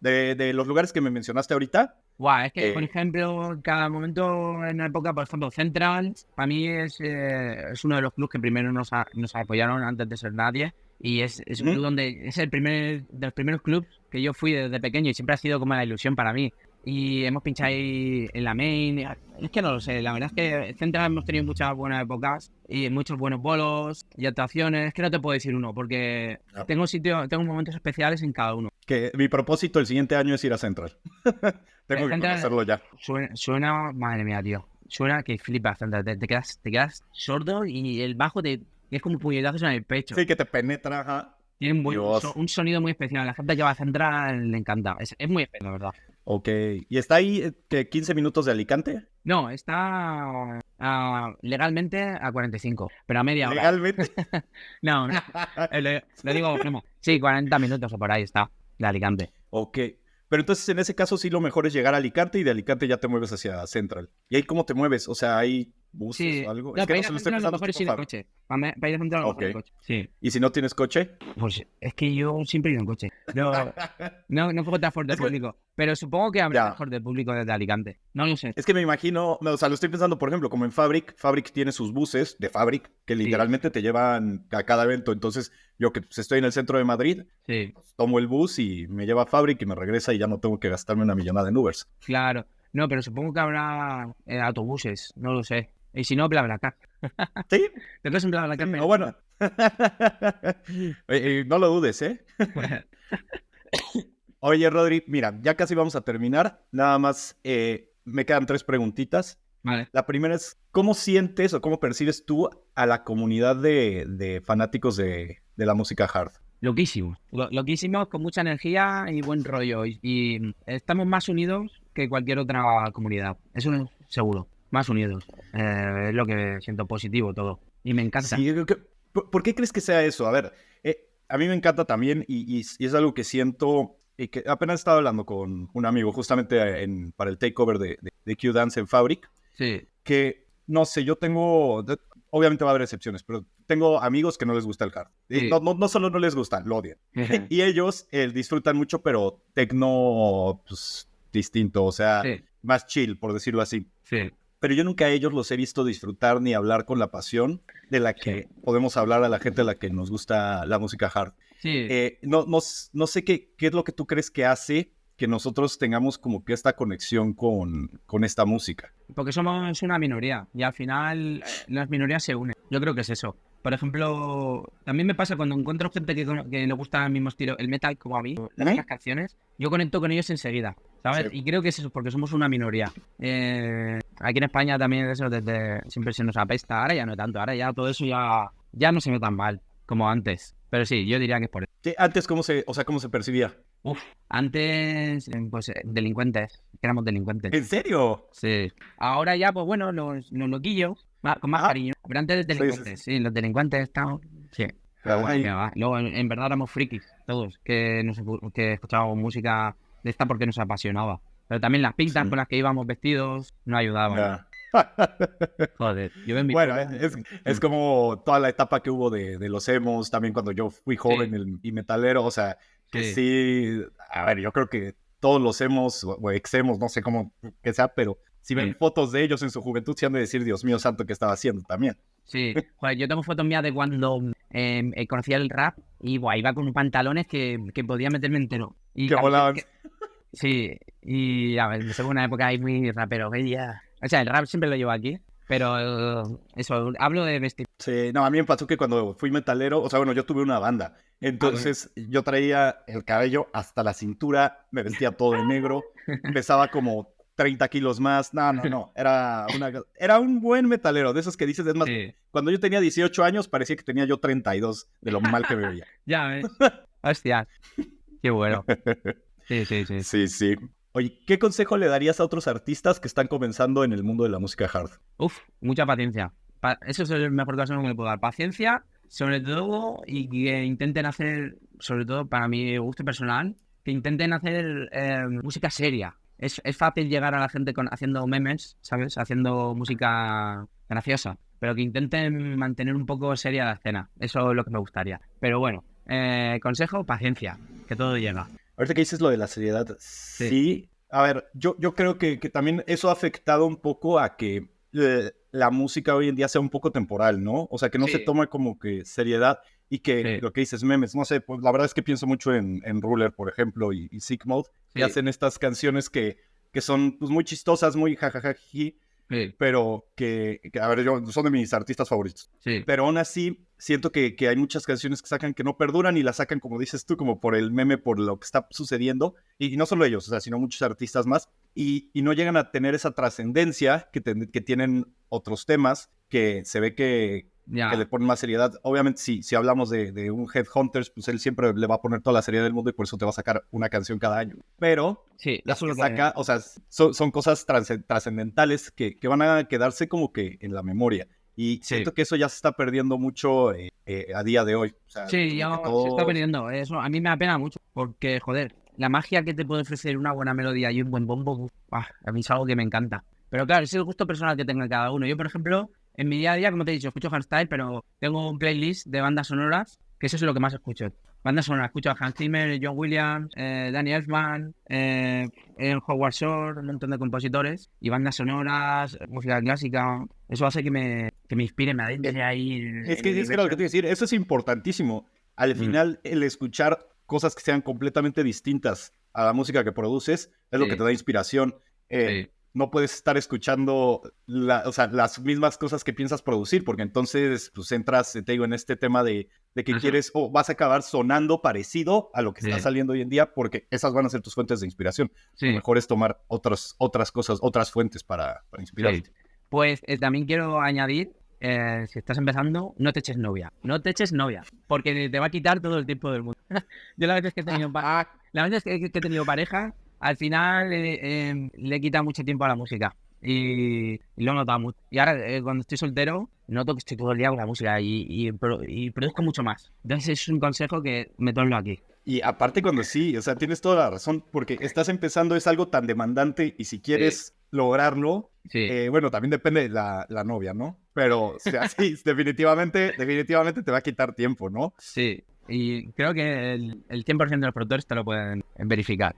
De los lugares que me mencionaste ahorita. Guau, es que, por ejemplo, cada momento en la época, por ejemplo, Central, para mí es uno de los clubes que primero nos apoyaron antes de ser nadie. Y es un club donde es de los primeros clubes que yo fui desde pequeño y siempre ha sido como la ilusión para mí. Y hemos pinchado ahí en la main. Es que no lo sé, la verdad es que en Central hemos tenido muchas buenas épocas y muchos buenos bolos y actuaciones. Es que no te puedo decir uno porque tengo momentos especiales en cada uno. Que mi propósito el siguiente año es ir a Central. Tengo que conocerlo ya. Suena, madre mía, tío. Suena que flipas, Central. Te quedas sordo y el bajo es como puñetazos en el pecho. Sí, que te penetra, ajá. Tiene un sonido muy especial. La gente que va a Central le encanta. Es muy especial, la verdad. Ok. ¿Y está ahí 15 minutos de Alicante? No, está legalmente a 45, pero a media hora. ¿Legalmente? No. Lo digo, primo. Sí, 40 minutos o por ahí está, de Alicante. Ok. Pero entonces, en ese caso, sí lo mejor es llegar a Alicante y de Alicante ya te mueves hacia Central. ¿Y ahí cómo te mueves? O sea, ¿hay buses o algo? No, para ir a Central lo mejor es ir en coche. Para ir a Central lo mejor es coche. Sí. ¿Y si no tienes coche? Pues es que yo siempre he ido en coche. No fue transporte público. Pero supongo que habrá transporte público desde Alicante. No lo sé. Es que me imagino, o sea, lo estoy pensando, por ejemplo, como en Fabric. Fabric tiene sus buses de Fabric que literalmente te llevan a cada evento. Entonces, yo que estoy en el centro de Madrid, pues, tomo el bus y me lleva a Fabric y me regresa y ya no tengo que gastarme una millonada en Ubers. Claro. No, pero supongo que habrá autobuses. No lo sé. Y si no, BlaBlaCar. ¿Sí? ¿Te crees en BlaBlaCar? No, bueno. No lo dudes, ¿eh? Oye, Rodri, mira, ya casi vamos a terminar. Nada más me quedan 3 preguntitas. Vale. La primera es, ¿cómo sientes o cómo percibes tú a la comunidad de fanáticos de la música hard? Loquísimos, con mucha energía y buen rollo. Y estamos más unidos que cualquier otra comunidad. Eso es seguro. Más unidos. Es lo que siento positivo todo. Y me encanta. Sí, ¿por qué crees que sea eso? A ver, a mí me encanta también y es algo que siento y que apenas estaba hablando con un amigo justamente para el takeover de Q-Dance en Fabric. Sí. Que, no sé, yo tengo... Obviamente va a haber excepciones, pero tengo amigos que no les gusta el hard. Sí. No solo no les gusta, lo odian. Y ellos disfrutan mucho, pero tecno, pues, distinto. O sea, más chill, por decirlo así. Sí. Pero yo nunca a ellos los he visto disfrutar ni hablar con la pasión de la que podemos hablar a la gente a la que nos gusta la música hard. Sí. No sé qué es lo que tú crees que hace que nosotros tengamos como que esta conexión con esta música. Porque somos una minoría y al final las minorías se unen. Yo creo que es eso. Por ejemplo, también me pasa cuando encuentro gente que le gusta el mismo estilo, el metal como a mí, las canciones, yo conecto con ellos enseguida, ¿sabes? Sí. Y creo que es eso, porque somos una minoría. Aquí en España también eso siempre se nos apesta, ahora ya no tanto, ahora ya todo eso ya no se ve tan mal como antes. Pero sí, yo diría que es por eso. Sí, antes, ¿cómo se percibía? Antes, pues delincuentes, éramos delincuentes. ¿En serio? Sí. Ahora ya, pues bueno, los loquillos, con más cariño. Pero antes delincuentes, sí, los delincuentes estaban. Sí. Pero bueno, que va. Luego, en verdad éramos frikis, todos, que escuchábamos música de esta porque nos apasionaba. Pero también las pintas con las que íbamos vestidos no ayudaban. Joder, yo en mi Bueno, es como toda la etapa que hubo de los emos, también cuando yo fui joven y metalero, o sea, que sí, a ver, yo creo que todos los emos o ex-emos, no sé cómo que sea, pero si ven fotos de ellos en su juventud, se han de decir, Dios mío santo, ¿qué estaba haciendo también? Sí, joder, yo tengo fotos mías de cuando conocía el rap y iba con pantalones que podía meterme entero. Y que volaban. Sí, y a ver, según una época ahí muy rapero, ya. O sea, el rap siempre lo llevo aquí, pero eso, hablo de vestir. Sí, no, a mí me pasó que cuando fui metalero, o sea, bueno, yo tuve una banda, entonces yo traía el cabello hasta la cintura, me vestía todo de negro, pesaba como 30 kilos más, no, era un buen metalero, de esos que dices, es más, cuando yo tenía 18 años parecía que tenía yo 32, de lo mal que me veía. Ya ves, hostia, qué bueno. Sí. Sí. Oye, ¿qué consejo le darías a otros artistas que están comenzando en el mundo de la música hard? Mucha paciencia. Eso es el mejor consejo que le puedo dar. Paciencia, sobre todo, y que intenten hacer, sobre todo para mi gusto personal, que intenten hacer música seria. Es fácil llegar a la gente haciendo memes, ¿sabes? Haciendo música graciosa, pero que intenten mantener un poco seria la escena. Eso es lo que me gustaría. Pero bueno, consejo, paciencia, que todo llega. Ahorita que dices lo de la seriedad, sí. A ver, yo creo que también eso ha afectado un poco a que la música hoy en día sea un poco temporal, ¿no? O sea, que no se toma como que seriedad y que lo que dices memes, no sé, pues la verdad es que pienso mucho en Ruler, por ejemplo, y Sick Mode, que hacen estas canciones que son pues muy chistosas, muy jajajaji, pero que, a ver, son de mis artistas favoritos. Pero aún así, siento que hay muchas canciones que sacan que no perduran y las sacan, como dices tú, como por el meme, por lo que está sucediendo. Y no solo ellos, o sea, sino muchos artistas más. Y no llegan a tener esa trascendencia que tienen otros temas que se ve que le ponen más seriedad. Obviamente, si hablamos de un Headhunters, pues él siempre le va a poner toda la seriedad del mundo y por eso te va a sacar una canción cada año. Pero las que saca, o sea, son cosas trascendentales que van a quedarse como que en la memoria. Y siento que eso ya se está perdiendo mucho a día de hoy. O sea, se está perdiendo. Eso a mí me apena mucho porque, joder, la magia que te puede ofrecer una buena melodía y un buen bombo, a mí es algo que me encanta. Pero claro, es el gusto personal que tenga cada uno. Yo, por ejemplo, en mi día a día, como te he dicho, escucho hardstyle, pero tengo un playlist de bandas sonoras, que eso es lo que más escucho. Bandas sonoras, escucho a Hans Zimmer, John Williams, Danny Elfman, Howard Shore, un montón de compositores, y bandas sonoras, música clásica. Eso hace que me inspire, me adentre ahí. Es que lo que te iba a decir, eso es importantísimo. Al final, el escuchar cosas que sean completamente distintas a la música que produces es lo que te da inspiración. No puedes estar escuchando las mismas cosas que piensas producir, porque entonces pues entras, te digo, en este tema de que quieres o vas a acabar sonando parecido a lo que está saliendo hoy en día, porque esas van a ser tus fuentes de inspiración. Lo mejor es tomar otras cosas, otras fuentes para inspirarte. Pues también quiero añadir, si estás empezando, no te eches novia. No te eches novia, porque te va a quitar todo el tiempo del mundo. Yo las veces que he tenido pareja, al final le he quitado mucho tiempo a la música y lo he notado mucho. Y ahora, cuando estoy soltero, noto que estoy todo el día con la música y produzco mucho más. Entonces es un consejo que meterlo aquí. Y aparte cuando o sea, tienes toda la razón, porque estás empezando, es algo tan demandante y si quieres lograrlo, bueno, también depende de la novia, ¿no? Pero, o sea, sí, definitivamente te va a quitar tiempo, ¿no? Sí, y creo que el 100% de los productores te lo pueden verificar.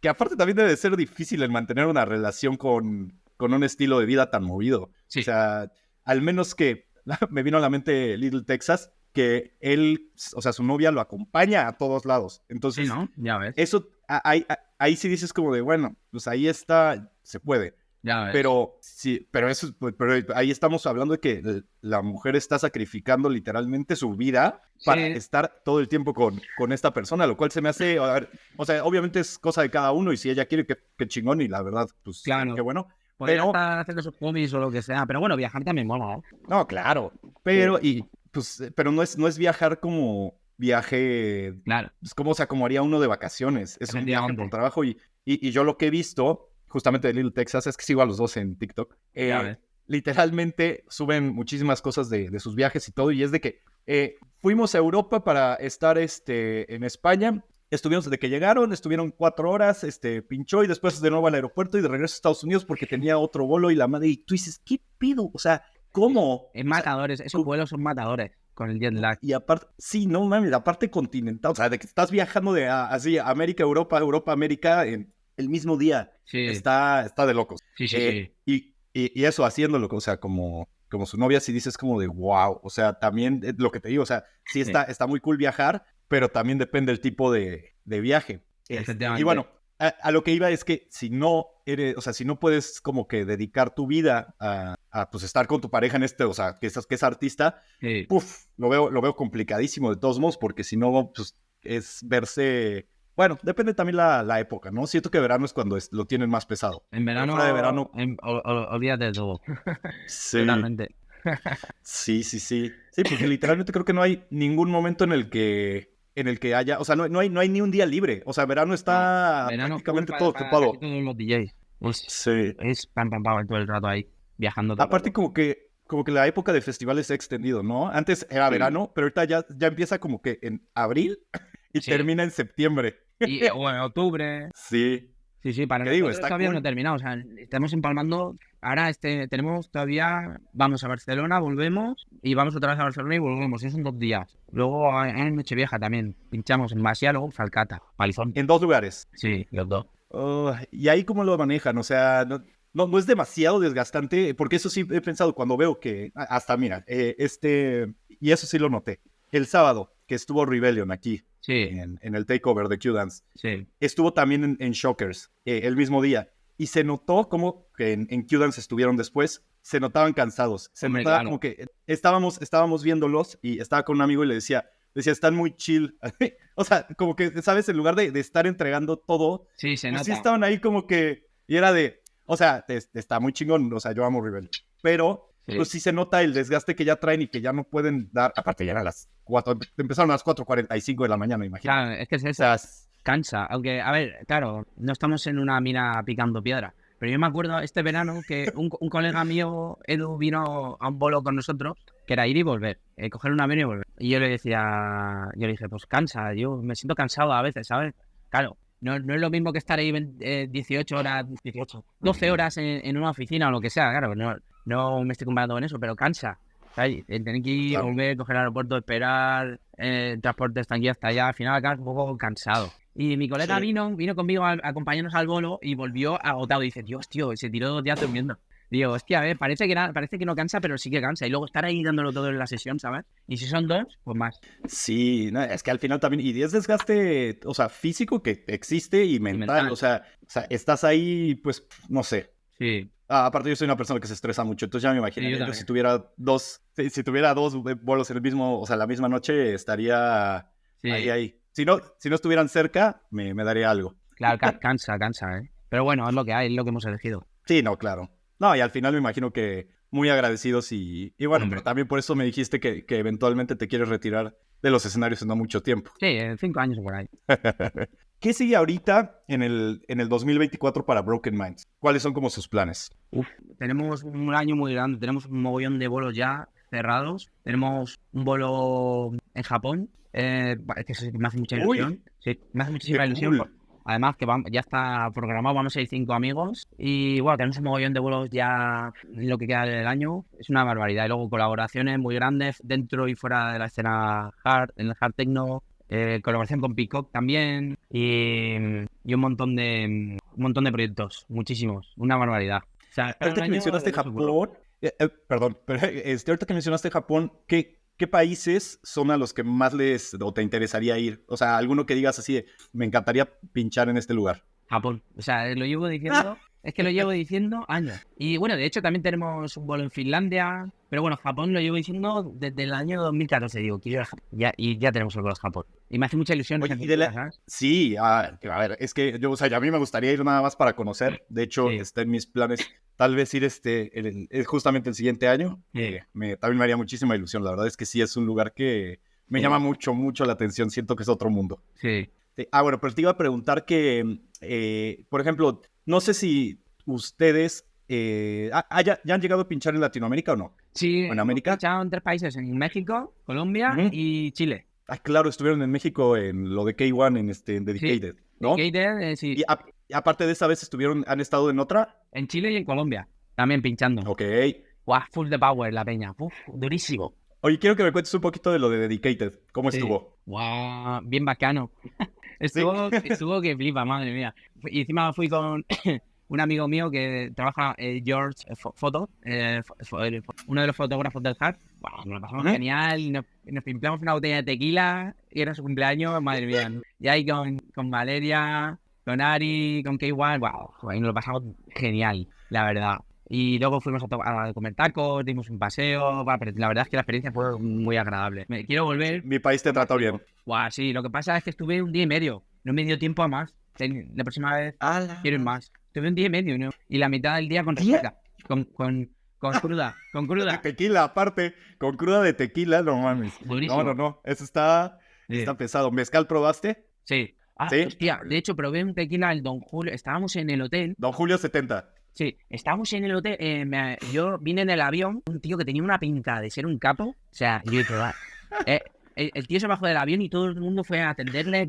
Que aparte también debe ser difícil el mantener una relación con un estilo de vida tan movido. Sí. O sea, al menos que me vino a la mente Little Texas, que él, o sea, su novia lo acompaña a todos lados. Entonces, Sí, ¿no? Ya ves. eso, ahí sí dices como de, bueno, pues ahí está, se puede. Ya ves. Pero sí, pero ahí estamos hablando de que la mujer está sacrificando literalmente su vida para Sí. estar todo el tiempo con esta persona, lo cual se me hace, a ver, o sea, obviamente es cosa de cada uno y si ella quiere que chingón y la verdad, pues Claro. qué bueno. Podría Pero, estar haciendo sus hobbies o lo que sea, pero bueno, viajar también mola, ¿eh? no, claro, pero, y pues, pero no es viajar como viaje, Claro, pues como, o sea, como haría uno de vacaciones, es un viaje por efectivamente. trabajo y yo lo que he visto, justamente de Little Texas, es que sigo a los dos en TikTok, Ya ves. literalmente suben muchísimas cosas de sus viajes y todo, y es de que fuimos a Europa para estar en España, estuvimos desde que llegaron, estuvieron 4 horas, pinchó y después de nuevo al aeropuerto y de regreso a Estados Unidos porque tenía otro vuelo y la madre, y tú dices, ¿qué pido? O sea, ¿cómo? Es O sea, matadores, esos vuelos son matadores con el jet lag. y aparte, sí, no mames, la parte continental, o sea, de que estás viajando así, América, Europa, Europa, América, en el mismo día, Sí, está de locos. sí, sí, sí. Y eso haciéndolo, o sea, como su novia, sí dices como de wow, o sea, también lo que te digo, o sea, sí está muy cool viajar, pero también depende del tipo de viaje. Y Efectivamente. bueno, a lo que iba es que si no eres, o sea, si no puedes como que dedicar tu vida a pues estar con tu pareja en o sea, que es artista, Sí. puf, lo veo complicadísimo de todos modos, porque si no, pues es verse, bueno, depende también la época, ¿no? Siento que verano es cuando lo tienen más pesado. En Pero verano, fuera de verano, olvídate de todo. sí, Totalmente. sí, sí, sí. Sí, porque literalmente creo que no hay ningún momento en el que haya, o sea, no hay ni un día libre. O sea, verano No, está verano full prácticamente todo para casi ocupado. todos los DJs. Sí. Es pam, pam, pam todo el rato ahí, viajando todo el Aparte rato. como que la época de festivales se ha extendido, ¿no? Antes era Sí, verano, pero ahorita ya empieza como que en abril y sí. termina en septiembre. O en octubre. Sí. Sí, sí, para ¿Qué digo? nosotros Está todavía no ha cool. terminado. O sea, estamos empalmando. Ahora tenemos todavía. Vamos a Barcelona, volvemos. Y vamos otra vez a Barcelona y volvemos. Esos son 2 días. Luego en Nochevieja también. Pinchamos en Masia, luego en Falcata. Palizón. En 2 lugares. Sí, los dos. ¿Y ahí cómo lo manejan? O sea, no es demasiado desgastante, porque eso sí he pensado cuando veo que, hasta mira, y eso sí lo noté. El sábado, que estuvo Rebellion aquí, Sí, en el takeover de Q-Dance, sí. estuvo también en Shockers, el mismo día, y se notó como que en Q-Dance estuvieron después, se notaban cansados, se Hombre, notaba claro. como que estábamos viéndolos y estaba con un amigo y le decía, están muy chill. O sea, como que, ¿sabes? En lugar de estar entregando todo, Sí, se pues sí nota. estaban ahí como que, y era o sea, está muy chingón, o sea, yo amo Rebel, pero Sí. pues sí se nota el desgaste que ya traen y que ya no pueden dar, aparte ya eran las 4, empezaron a las 4:45 de la mañana, imagínate. Claro, es que es O eso. sea, Cansa. Aunque, a ver, claro, no estamos en una mina picando piedra. Pero yo me acuerdo este verano que un colega mío, Edu, vino a un bolo con nosotros, que era ir y volver, coger un avión y volver. Y yo le dije, pues cansa, yo me siento cansado a veces, ¿sabes? Claro, no es lo mismo que estar ahí 18 horas, 12 horas en una oficina o lo que sea, claro, no me estoy comparando con eso, pero cansa. ¿Sabes? Tener que ir, claro. volver, coger el aeropuerto, esperar, transporte hasta aquí hasta allá, al final acabas un poco cansado. Y mi colega Sí. vino conmigo a acompañarnos al bolo y volvió agotado. Y dice, Dios, tío, se tiró 2 días durmiendo. Digo, hostia, a ver, parece que no cansa, pero sí que cansa. Y luego estar ahí dándolo todo en la sesión, ¿sabes? Y si son 2, pues más. Sí, no, es que al final también, y es desgaste, o sea, físico que existe y Y mental, o mental. sea, estás ahí, pues, no sé. Sí, Aparte yo soy una persona que se estresa mucho, entonces ya me sí, yo imaginaría yo si también. tuviera si tuviera dos bolos en el mismo, o sea, la misma noche, estaría ahí, Sí, ahí. Si no estuvieran cerca, me daría algo. claro, cansa, ¿eh? Pero bueno, es lo que hay, es lo que hemos elegido. Sí, no, claro. No, y al final me imagino que muy agradecidos y bueno, pero Hombre. también por eso me dijiste que eventualmente te quieres retirar de los escenarios en no mucho tiempo. Sí, en 5 años por ahí. ¿Qué sigue ahorita en el 2024 para Broken Minds? ¿Cuáles son como sus planes? Uf, tenemos un año muy grande, tenemos un mogollón de vuelos ya cerrados. Tenemos un vuelo en Japón, que sí, me hace mucha Uy, ilusión. Sí, me hace qué muchísima ilusión. cool. Además, que ya está programado, vamos a ir 5 amigos. Y bueno, tenemos un mogollón de vuelos ya en lo que queda del año. Es una barbaridad. Y luego colaboraciones muy grandes dentro y fuera de la escena hard, en el hard techno. colaboración con Peacock también y un montón de proyectos, muchísimos, una barbaridad. O sea, Ahorita que mencionaste Japón, perdón, pero ahorita que mencionaste Japón, ¿qué países son a los que más o te interesaría ir? O sea, alguno que digas así, me encantaría pinchar en este lugar. Japón. O sea, lo llevo diciendo, es que lo llevo diciendo años. Y bueno, de hecho también tenemos un vuelo en Finlandia, pero bueno, Japón lo llevo diciendo desde el año 2014, digo, quiero ir a Japón. Y ya tenemos el vuelo a Japón. Y me hace mucha ilusión. Oye, sí, a ver, es que yo, o sea, a mí me gustaría ir nada más para conocer. De hecho, Sí. está en mis planes tal vez ir justamente el siguiente año. Sí. También me haría muchísima ilusión. La verdad es que sí, es un lugar que me llama mucho, mucho la atención. Siento que es otro mundo. Sí. Sí. Bueno, pero te iba a preguntar que, por ejemplo, no sé si ustedes ya han llegado a pinchar en Latinoamérica o no. Sí, ¿O en América? hemos pinchado en 3 países, en México, Colombia y Chile. Claro, estuvieron en México en lo de K1, en Dedicated, Sí. ¿no? Dedicated, sí. Y aparte de esa vez han estado en otra. En Chile y en Colombia, también pinchando. Ok. Guau, full de power la peña. Uf, durísimo. Oye, quiero que me cuentes un poquito de lo de Dedicated. ¿Cómo estuvo? Guau, bien bacano. Estuvo que flipa, madre mía. Y encima fui con un amigo mío que trabaja, George Photo, uno de los fotógrafos del Hard. Bueno, nos lo pasamos genial, nos pimplamos una botella de tequila y era su cumpleaños, madre mía. Y ahí con Valeria, con Ari, con K1, wow, ahí nos lo pasamos genial, la verdad. Y luego fuimos a comer tacos, dimos un paseo, pero la verdad es que la experiencia fue muy agradable. Quiero volver. Mi país te trató bien. Guau, sí, lo que pasa es que estuve un día y medio, no me dio tiempo a más. La próxima vez quiero ir más. Estuve un día y medio, ¿no? Y la mitad del día con resaca, con cruda, con cruda. Tequila, aparte, con cruda de tequila, no mames. Buenísimo. No, eso está pesado. ¿Mezcal probaste? Sí. ¿Sí? Hostia, de hecho probé un tequila, el Don Julio, estábamos en el hotel. Don Julio 70. Sí, estábamos en el hotel, yo vine en el avión, un tío que tenía una pinta de ser un capo, o sea, yo dije, el tío se bajó del avión y todo el mundo fue a atenderle,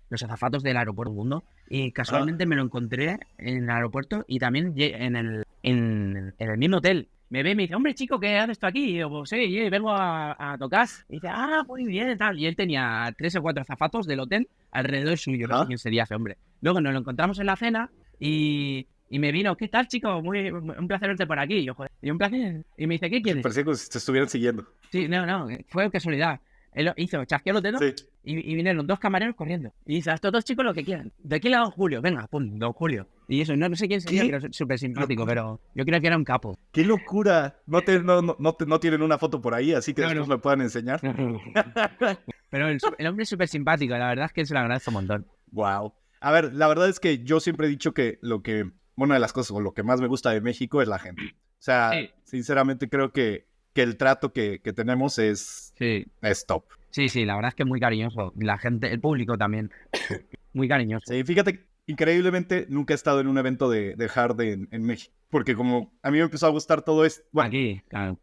los azafatos del aeropuerto del mundo, y casualmente me lo encontré en el aeropuerto y también en el mismo hotel. Me ve y me dice, hombre, chico, ¿qué haces tú aquí? Y yo, pues sí, vengo a tocar. Y dice, muy bien, tal. Y él tenía 3 o 4 azafatos del hotel alrededor suyo, no sé quién sería ese hombre. Luego nos lo encontramos en la cena y me vino, ¿qué tal, chico? Un placer verte por aquí. Y yo, joder, y un placer. Y me dice, ¿qué quieres? Parecía como si te estuvieran siguiendo. Sí, no, fue casualidad. Él chasqueó los dedos y vinieron 2 camareros corriendo. Y dice, a estos 2 chicos lo que quieran. ¿De quién Don Julio? Venga, pum, Don Julio. Y eso, no sé quién sería, pero es súper simpático, pero yo creo que era un capo. ¡Qué locura! No tienen una foto por ahí, así que después me puedan enseñar. Pero el hombre es súper simpático, la verdad es que se lo agradezco un montón. Wow. A ver, la verdad es que yo siempre he dicho que una de las cosas o lo que más me gusta de México es la gente. O sea, sinceramente creo que el trato que tenemos es top. Sí, la verdad es que es muy cariñoso. La gente, el público también, muy cariñoso. Sí, fíjate, increíblemente nunca he estado en un evento de hard en México. Porque como a mí me empezó a gustar todo esto. Bueno, aquí, claro.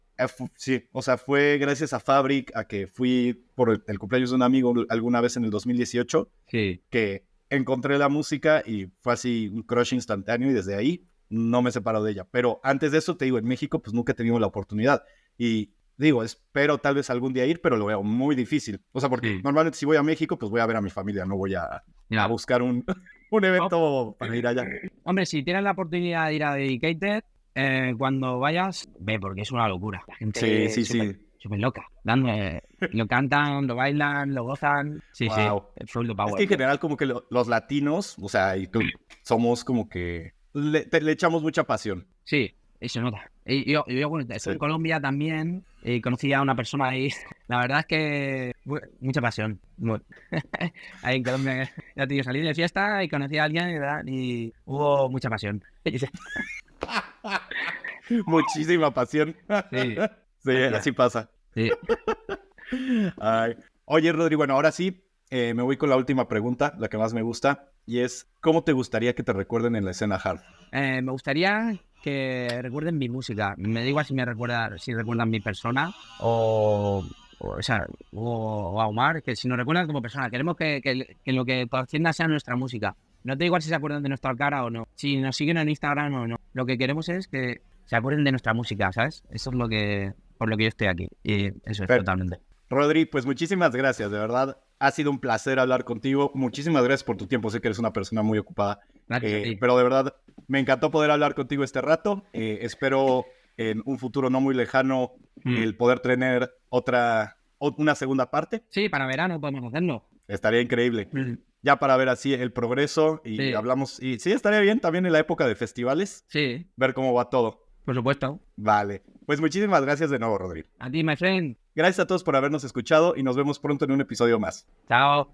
Sí, o sea, fue gracias a Fabric, a que fui por el cumpleaños de un amigo alguna vez en el 2018. Sí. Que encontré la música y fue así un crush instantáneo y desde ahí no me separo de ella. Pero antes de eso, te digo, en México pues nunca he tenido la oportunidad. Y digo, espero tal vez algún día ir, pero lo veo muy difícil. O sea, porque normalmente si voy a México, pues voy a ver a mi familia, no voy a buscar un evento para ir allá. Hombre, si tienes la oportunidad de ir a Dedicated, cuando vayas, ve, porque es una locura. La gente súper loca. Lo cantan, lo bailan, lo gozan. Wow. Full the power. Es que en general como que los latinos, o sea, y tú, somos como que le echamos mucha pasión. Sí, eso nota. Y yo bueno, estoy en Colombia también, conocí a una persona ahí. La verdad es que mucha pasión. Ahí en Colombia, ya te digo, salí de fiesta y conocí a alguien, ¿verdad? Y hubo mucha pasión. Muchísima pasión. Sí, así pasa. Sí. Ay. Oye, Rodrigo, bueno, ahora sí, me voy con la última pregunta, la que más me gusta, y es, ¿cómo te gustaría que te recuerden en la escena hard? Me gustaría que recuerden mi música. Me da igual si recuerdan mi persona o a Omar, que si nos recuerdan como persona. Queremos que lo que trascienda sea nuestra música. No te da igual si se acuerdan de nuestra cara o no, si nos siguen en Instagram o no. Lo que queremos es que se acuerden de nuestra música, ¿sabes? Eso es por lo que yo estoy aquí. Y eso es totalmente. Rodri, pues muchísimas gracias, de verdad. Ha sido un placer hablar contigo. Muchísimas gracias por tu tiempo. Sé que eres una persona muy ocupada. Gracias a ti. Pero de verdad, me encantó poder hablar contigo este rato. Espero en un futuro no muy lejano el poder tener una segunda parte. Sí, para verano podemos hacerlo. Estaría increíble. Ya para ver así el progreso y Sí. hablamos. Y sí, estaría bien también en la época de festivales Sí, ver cómo va todo. por supuesto. Vale. Pues muchísimas gracias de nuevo, Rodri. A ti, my friend. Gracias a todos por habernos escuchado y nos vemos pronto en un episodio más. Chao.